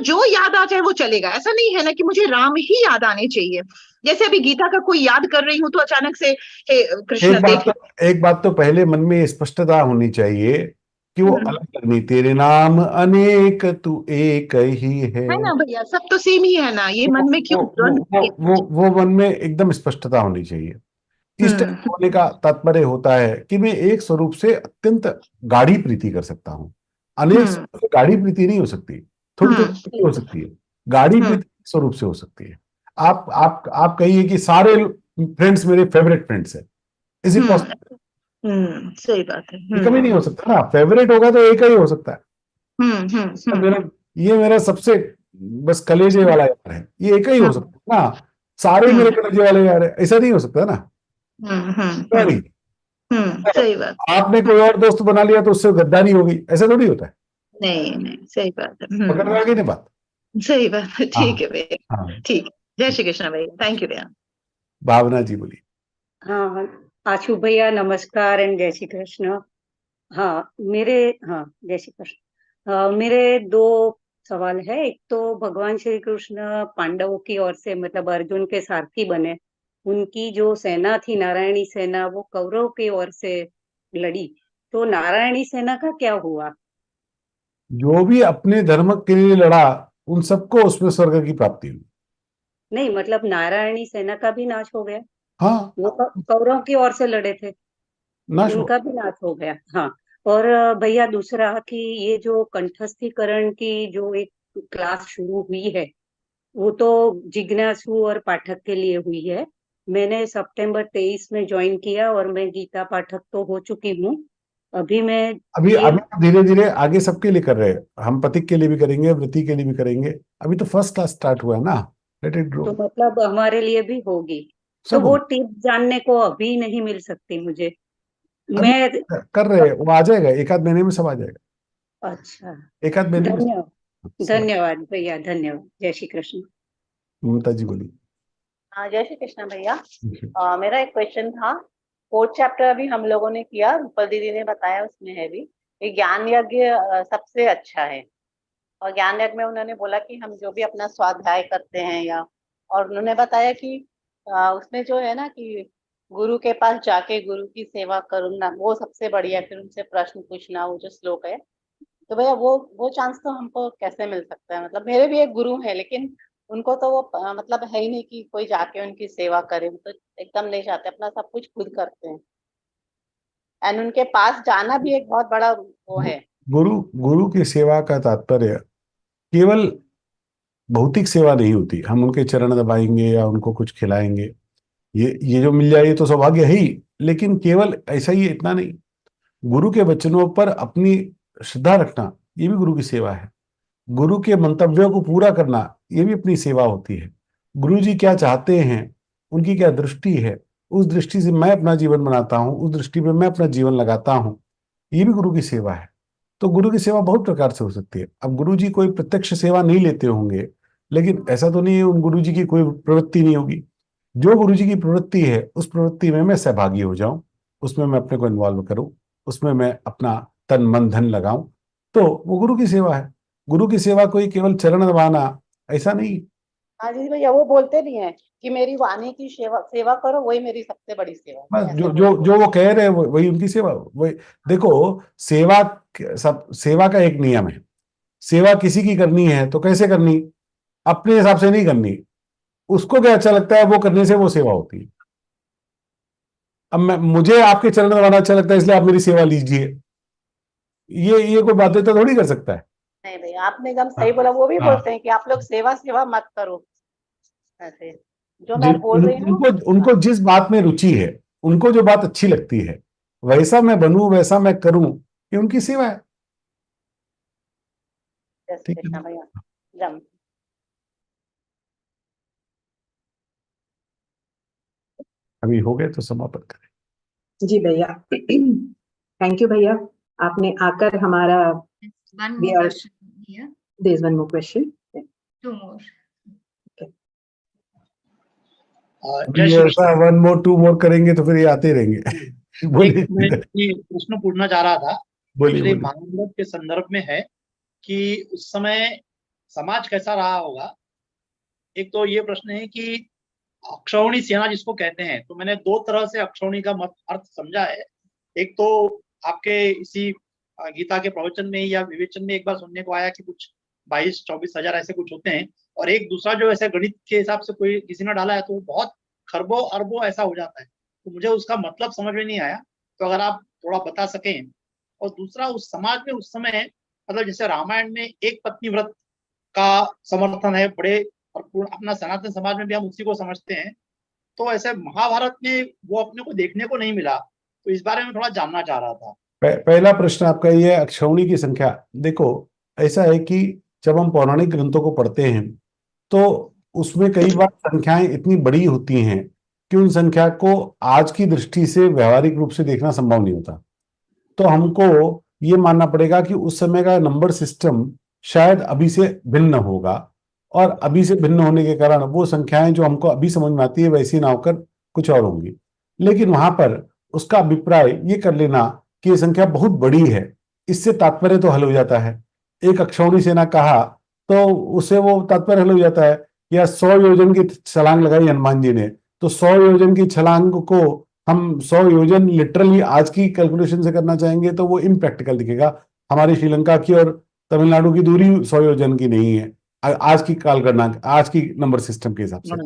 जो याद आ जाए वो चलेगा। ऐसा नहीं है ना कि मुझे राम ही याद आने चाहिए। जैसे अभी गीता का कोई याद कर रही हूँ तो अचानक से हे कृष्ण देख। एक बात तो पहले मन में स्पष्टता होनी चाहिए कि वो अलग नहीं, तेरे नाम अनेक तू एक ही है। है ना भैया, सब तो सेम ही है ना, ये वो मन में वो क्यों वो द्वंद्व वो create वो होने? वो मन में एकदम स्पष्टता होनी चाहिए। इष्ट होने का तात्पर्य होता है कि मैं एक स्वरूप से अत्यंत गाढ़ी प्रीति कर सकता हूँ। अनेक हम्म स्वरूप से गाढ़ी प्रीति नहीं हो सकती, थोड़ी थोड़ी हम्म प्रीति हो सकती है। गाढ़ी हम्म प्रीति स्वरूप से हो सकती है। आप कहिए कि सारे फ्रेंड्स मेरे फेवरेट फ्रेंड्स हैं, इज इट पॉसिबल? सही बात है। ये कभी नहीं हो सकता ना, फेवरेट होगा तो एक ही हो सकता है। मेरा सबसे बस कलेजे वाला यार है, ये एक ही हो सकता है ना, सारे मेरे कलेजे वाले यार है, ऐसा नहीं हो सकता ना। नहीं, सही बात। आपने कोई और दोस्त बना लिया तो उससे गद्दारी हो गई, ऐसा थोड़ी होता है। नहीं, सही बात है। पकड़ में आ गई ना बात? सही बात है। ठीक है भैया, हाँ, ठीक है। जय श्री कृष्ण भैया, थैंक यू भैया। भावना जी बोली। हाँ, आशु भैया नमस्कार एंड जय श्री कृष्ण। हाँ जय श्री कृष्ण। मेरे दो सवाल है। एक तो भगवान श्री कृष्ण पांडवों की ओर से, मतलब अर्जुन के सारथी बने, उनकी जो सेना थी नारायणी सेना, वो कौरव की ओर से लड़ी, तो नारायणी सेना का क्या हुआ? जो भी अपने धर्म के लिए लड़ा उन सबको उसमें स्वर्ग की प्राप्ति हुई। नहीं, मतलब नारायणी सेना का भी नाश हो गया। हाँ, वो कौरव की ओर से लड़े थे, नाश हो। उनका भी नाश हो गया। हाँ। और भैया दूसरा कि ये जो कंठस्थीकरण की जो एक क्लास शुरू हुई है, वो तो जिज्ञासु और पाठक के लिए हुई है। मैंने सितंबर 23 में ज्वाइन किया और मैं गीता पाठक तो हो चुकी हूँ। अभी मैं अभी ये धीरे धीरे आगे सबके लिए कर रहे हैं, हम पथिक के लिए भी करेंगे, वृत्ति के लिए भी करेंगे। अभी तो फर्स्ट क्लास स्टार्ट हुआ है ना, लेट इट ग्रो। तो मतलब हमारे लिए भी होगी, तो सब वो हो, टिप जानने को अभी नहीं मिल सकती मुझे। अभी मैं कर रहे हैं, वो आ जाएगा, एक आध महीने में सब आ जाएगा, अच्छा, एक आध महीने में धन्यवाद सब। धन्यवाद भैया, धन्यवाद। जय श्री कृष्ण। ममता जी बोली। हाँ, जय श्री कृष्ण भैया। मेरा एक क्वेश्चन था। 4th चैप्टर अभी हम लोगों ने किया, रूपल दीदी ने बताया उसमें है भी, ये ज्ञान यज्ञ सबसे अच्छा है। और ज्ञान यज्ञ में उन्होंने बोला कि हम जो भी अपना स्वाध्याय करते हैं या, और उन्होंने बताया कि उसमें जो है ना कि गुरु के पास जाके गुरु की सेवा करना वो सबसे बढ़िया, फिर उनसे प्रश्न पूछना, वो जो श्लोक है। तो भैया वो चांस तो हमको कैसे मिल सकता है? मतलब मेरे भी एक गुरु है, लेकिन उनको तो वो मतलब है ही नहीं कि कोई जाके उनकी सेवा करे, वो तो एकदम नहीं चाहते, अपना सब कुछ खुद करते हैं। एंड उनके पास जाना भी एक बहुत बड़ा वो है। गुरु की सेवा का तात्पर्य केवल भौतिक सेवा नहीं होती, हम उनके चरण दबाएंगे या उनको कुछ खिलाएंगे, ये जो मिल जाए ये तो सौभाग्य है ही, लेकिन केवल ऐसा ही इतना नहीं, गुरु के वचनों पर अपनी श्रद्धा रखना ये भी गुरु की सेवा है। गुरु के मंतव्यों को पूरा करना ये भी अपनी सेवा होती है। गुरु जी क्या चाहते हैं, उनकी क्या दृष्टि है, उस दृष्टि से मैं अपना जीवन बनाता हूँ, उस दृष्टि में मैं अपना जीवन लगाता हूँ, ये भी गुरु की सेवा है। तो गुरु की सेवा बहुत प्रकार से हो सकती है। अब गुरु जी कोई प्रत्यक्ष सेवा नहीं लेते होंगे, लेकिन ऐसा तो नहीं है उन गुरु जी की कोई प्रवृत्ति नहीं होगी। जो गुरु जी की प्रवृत्ति है उस प्रवृत्ति में मैं सहभागी हो जाऊं, उसमें मैं अपने को इन्वॉल्व करूं, उसमें मैं अपना तन मन धन लगाऊं, तो वो गुरु की सेवा है। गुरु की सेवा कोई केवल चरण दबाना ऐसा नहीं। हाँ जी भैया, वो बोलते भी हैं कि मेरी वाणी की सेवा करो, वही मेरी सबसे बड़ी सेवा बस है, जो ऐसे जो बोलते जो वो कह रहे हैं वही उनकी सेवा, वही। देखो, सेवा सब सेवा का एक नियम है, सेवा किसी की करनी है तो कैसे करनी, अपने हिसाब से नहीं करनी, उसको क्या अच्छा लगता है वो करने से वो सेवा होती है। अब मुझे आपके चरण दबाना अच्छा लगता है इसलिए आप मेरी सेवा लीजिए, ये कोई बाध्यता थोड़ी कर सकता है। नहीं भैया, आपने एकदम सही बोला। वो भी बोलते हैं कि आप लोग सेवा सेवा मत करो, ऐसे जो मैं बोल रही हूँ। उनको जिस बात में रुचि है, उनको जो बात अच्छी लगती है वैसा मैं बनूं, वैसा मैं करूं, ये उनकी सेवा है। ठीक है कृष्णा भैया, जम। अभी हो गए तो समापन करें। जी भैया, थैंक यू भैया, आपने आकर हमारा One more question here. there's one more question. Two more. अभी ऐसा 1 more 2 more करेंगे तो फिर ये आते रहेंगे। बोलिए। प्रश्न पूछना चाह रहा था, बोलिए। महाभारत के संदर्भ में है कि उस समय समाज कैसा रहा होगा। एक तो ये प्रश्न है कि अक्षौणी सेना जिसको कहते हैं, तो मैंने 2 तरह से अक्षौणी का मत अर्थ समझा है। एक तो आपके इसी गीता के प्रवचन में या विवेचन में एक बार सुनने को आया कि कुछ 22-24 हजार ऐसे कुछ होते हैं, और एक दूसरा जो ऐसे गणित के हिसाब से कोई किसी ने डाला है तो बहुत खरबों अरबों ऐसा हो जाता है। तो मुझे उसका मतलब समझ में नहीं आया, तो अगर आप थोड़ा बता सकें। और दूसरा, उस समाज में उस समय मतलब जैसे रामायण में एक पत्नी व्रत का समर्थन है, बड़े और पूर्ण अपना सनातन समाज में भी हम उसी को समझते हैं, तो ऐसे महाभारत में वो अपने को देखने को नहीं मिला, तो इस बारे में थोड़ा जानना चाह रहा था। पहला प्रश्न आपका ये है अक्षौणी की संख्या। देखो ऐसा है कि जब हम पौराणिक ग्रंथों को पढ़ते हैं तो उसमें कई बार संख्याएं इतनी बड़ी होती हैं कि उन संख्या को आज की दृष्टि से व्यवहारिक रूप से देखना संभव नहीं होता। तो हमको ये मानना पड़ेगा कि उस समय का नंबर सिस्टम शायद अभी से भिन्न होगा, और अभी से भिन्न होने के कारण वो संख्याएं जो हमको अभी समझ में आती है वैसी ना होकर कुछ और होंगी। लेकिन वहां पर उसका अभिप्राय ये कर लेना कि ये संख्या बहुत बड़ी है, इससे तात्पर्य तो हल हो जाता है। एक अक्षौणी सेना कहा तो उससे वो तात्पर्य हल हो जाता है। या 100 योजन की छलांग लगाई हनुमान जी ने, तो 100 योजन की छलांग को हम 100 योजन लिटरली आज की कैलकुलेशन से करना चाहेंगे तो वो इम्प्रैक्टिकल दिखेगा। हमारी श्रीलंका की और तमिलनाडु की दूरी 100 योजन की नहीं है आज की कालगणना, आज की नंबर सिस्टम के हिसाब से।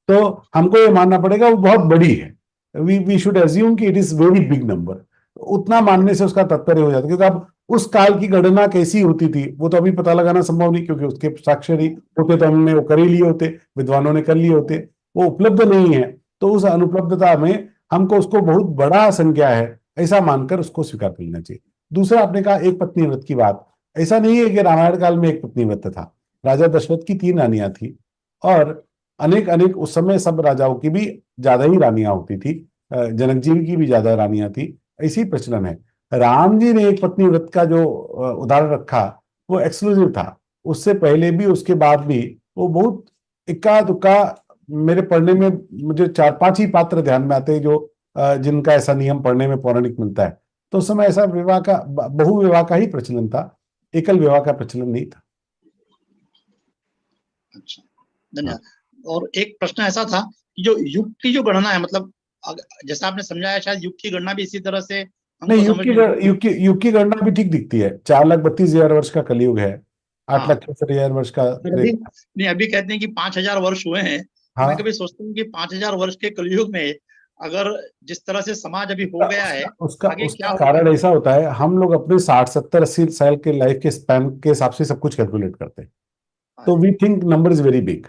तो हमको ये मानना पड़ेगा वो बहुत बड़ी है। वी शुड एज्यूम कि it is very big number. उतना मानने से उसका तात्पर्य हो जाता है, क्योंकि अब उस काल की गणना कैसी होती थी वो तो अभी पता लगाना संभव नहीं, क्योंकि उसके साक्षर ही होते तो हमने वो कर ही लिए होते, विद्वानों ने कर लिए होते, वो उपलब्ध नहीं है। तो उस अनुपलब्धता में हमको उसको बहुत बड़ा संख्या है ऐसा मानकर उसको स्वीकार कर लेना चाहिए। दूसरा, आपने कहा एक पत्नी व्रत की बात। ऐसा नहीं है कि रामायण काल में एक पत्नी व्रत था। राजा दशरथ की 3 रानियां थी, और अनेक अनेक उस समय सब राजाओं की भी ज्यादा ही रानियां होती थी। जनक जी की भी ज्यादा रानियां थी, ऐसी प्रचलन है। राम जी ने एक पत्नी व्रत का जो उदाहरण रखा वो एक्सक्लूसिव था। उससे पहले भी उसके बाद भी वो बहुत इक्का दुक्का मेरे पढ़ने में मुझे 4-5 ही पात्र ध्यान में आते हैं जो जिनका ऐसा नियम पढ़ने में पौराणिक मिलता है। तो उस समय ऐसा विवाह का, बहु विवाह का ही प्रचलन था, एकल विवाह का प्रचलन नहीं था। अच्छा, धन्यवाद। और एक प्रश्न ऐसा था कि जो युग की जो गणना है, मतलब जैसा आपने समझाया, शायद युग की गणना भी इसी तरह से नहीं, युग की गणना भी ठीक दिखती है। 4,32,000 वर्ष का कलयुग है, 8,64,000 वर्ष का। नहीं, अभी कहते हैं कि 5,000 वर्ष हुए हैं। हाँ। मैं कभी सोचता हूँ कि 5,000 वर्ष के कलयुग में अगर जिस तरह से समाज अभी हो गया है, आगे क्या होगा? कारण ऐसा होता है, हम लोग अपने 60, 70, 80 साल के लाइफ के स्पैन के हिसाब से सब कुछ कैलकुलेट करते हैं। तो we think number is very big.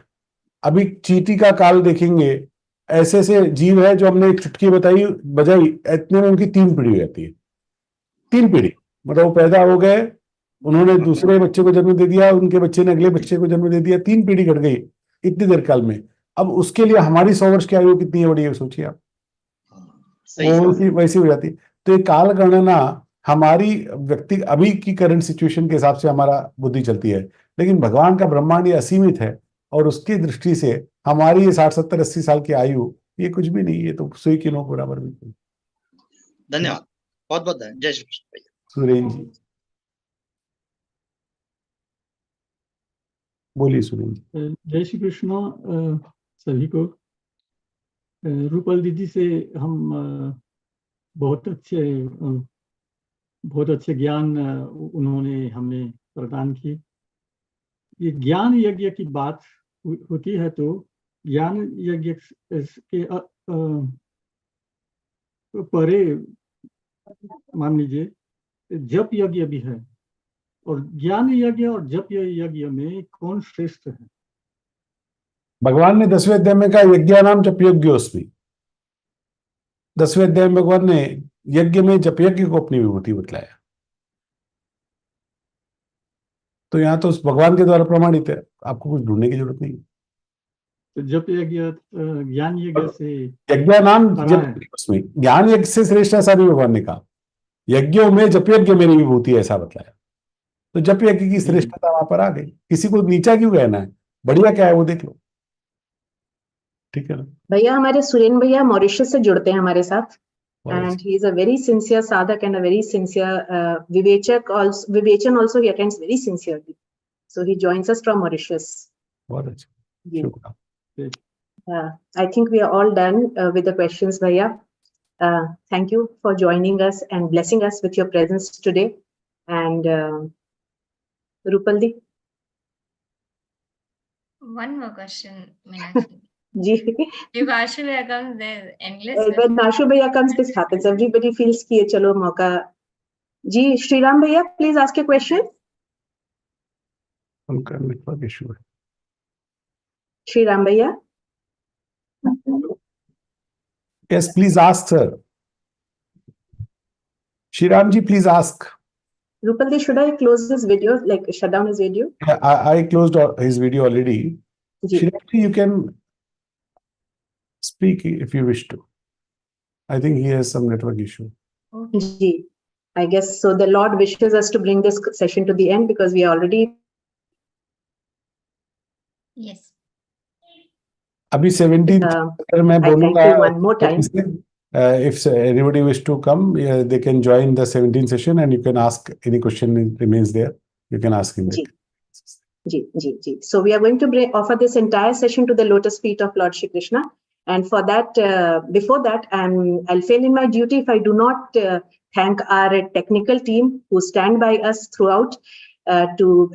अभी चींटी का काल देखेंगे, ऐसे ऐसे जीव है जो हमने एक चुटकी बजाई, इतने में उनकी 3 पीढ़ी रहती है। 3 पीढ़ी मतलब वो पैदा हो गए, उन्होंने दूसरे बच्चे को जन्म दे दिया, उनके बच्चे ने अगले बच्चे को जन्म दे दिया, 3 पीढ़ी घट गई इतनी देर काल में। अब उसके लिए हमारी 100 वर्ष की आयु कितनी बड़ी है सोचिए आप, वैसी हो जाती। तो ये काल गणना हमारी व्यक्ति अभी की करंट सिचुएशन के हिसाब से हमारा बुद्धि चलती है, लेकिन भगवान का ब्रह्मांड ये असीमित है, और उसकी दृष्टि से हमारी ये 60, 70, 80 साल की आयु ये कुछ भी नहीं, ये तो सुई की नोक बराबर बिल्कुल। धन्यवाद, बहुत बहुत धन्यवाद। जय श्री कृष्ण भैया। सुरेन जी बोलिए। सुरेन जी, जय श्री कृष्ण सभी को। रूपल दीदी से हम बहुत अच्छे ज्ञान उन्होंने हमें प्रदान किए। ये ज्ञान यज्ञ की बात होती है, तो ज्ञान यज्ञ के परे मान लीजिए जप यज्ञ भी है, और ज्ञान यज्ञ और जप यज्ञ में कौन श्रेष्ठ है? भगवान ने 10वें अध्याय में कहा यज्ञानाम जप यज्ञोस्मि। 10वें अध्याय में भगवान ने यज्ञ में जप यज्ञ को अपनी विभूति बतलाया। तो यहाँ तो उस भगवान के द्वारा प्रमाणित है, आपको कुछ ढूंढने की जरूरत नहीं। तो जप यज्ञ ज्ञान यज्ञ से यज्ञानाम उसमें ज्ञान यज्ञ से श्रेष्ठ ऐसा भी भगवान ने कहा। यज्ञों में जप यज्ञ मेरी विभूति ऐसा बतलाया। तो जप यज्ञ की श्रेष्ठता वहां पर आ गई। किसी को नीचा क्यों कहना है, बढ़िया क्या है वो देख लो, ठीक है ना। भैया हमारे सुरेन भैया मॉरिशस से जुड़ते हैं हमारे साथ, and he is a very sincere sadhak and a very sincere vivechan also he attends very sincerely, so he joins us from Mauritius. बहुत अच्छा, शुक्रिया। I think we are all done with the questions, Bhaiya. Thank you for joining us and blessing us with your presence today. And Rupal di, one more question, Meenakshi. Ji. If Ashu Bhaiya comes, there's endless. When Ashu Bhaiya comes, this happens. Everybody feels कि ये चलो मौका। जी, श्रीराम भैया, please ask a question. उनका network issue है। Shri Ram Bhaiya? Yes, please ask, sir. Shriramji, please ask. Rupal, should I close his video, like shut down his video? Yeah, I closed his video already. Ji. Shriramji, you can speak if you wish to. I think he has some network issue. Ji. I guess so. The Lord wishes us to bring this session to the end because we are already. Yes. Abhi 17th, मैं I thank बोलूंगा you one more time. If anybody wish to come, they can join the 17th session and you can ask any question that remains there. You can ask him. Ji. So we are going to offer this entire session to the lotus feet of Lord Shri Krishna. And for that, before that, I'll fail in my duty if I do not thank our technical team who stand by us throughout to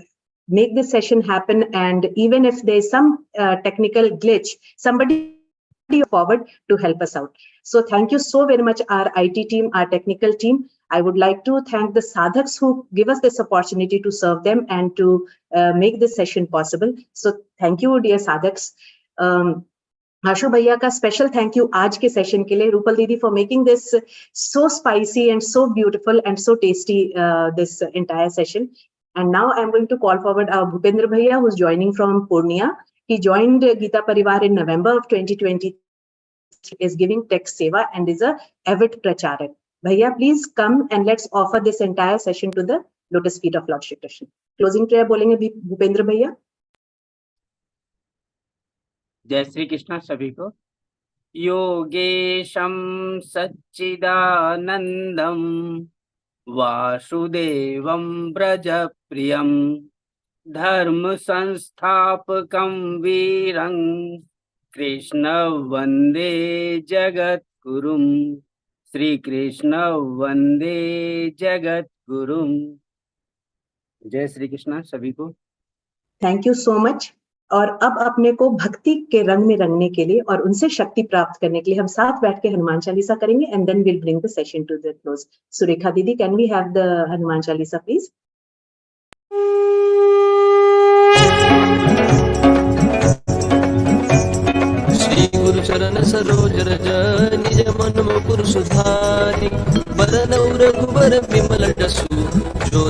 make this session happen. And even if there's some technical glitch, somebody forward to help us out. So thank you so very much, our IT team, our technical team. I would like to thank the sadhaks who give us this opportunity to serve them and to make this session possible. So thank you, dear sadhaks. आशु भैया का special thank you आज के session के लिए, रूपल दीदी for making this so spicy and so beautiful and so tasty this entire session. And now I'm going to call forward our Bhupendra Bhaiya, who's joining from Purnia. He joined Geeta Pariwar in November of 2020. Is giving text seva and is a avid pracharak. Bhaiya, please come and let's offer this entire session to the lotus feet of Lord Shri Krishna. Closing prayer bolenge Bhupendra Bhaiya. जय श्री कृष्ण सभी को. योगेशं सच्चिदानंदं वासुदेवं ब्रजप्रियं धर्म संस्थापकं वीरं कृष्ण वंदे जगद्गुरुं. श्री कृष्ण वंदे जगद्गुरुं. जय श्री कृष्ण सभी को. Thank you so much. और अब अपने को भक्ति के रंग में रंगने के लिए और उनसे शक्ति प्राप्त करने के लिए हम साथ बैठ के हनुमान चालीसा करेंगे and then will bring the session to the close. Surekha दीदी, can we have the Hanuman Chalisa please? श्री गुरु चरण सरोज रज निज मन मुकुर सुधारि बरनउँ रघुबर विमल जसु जो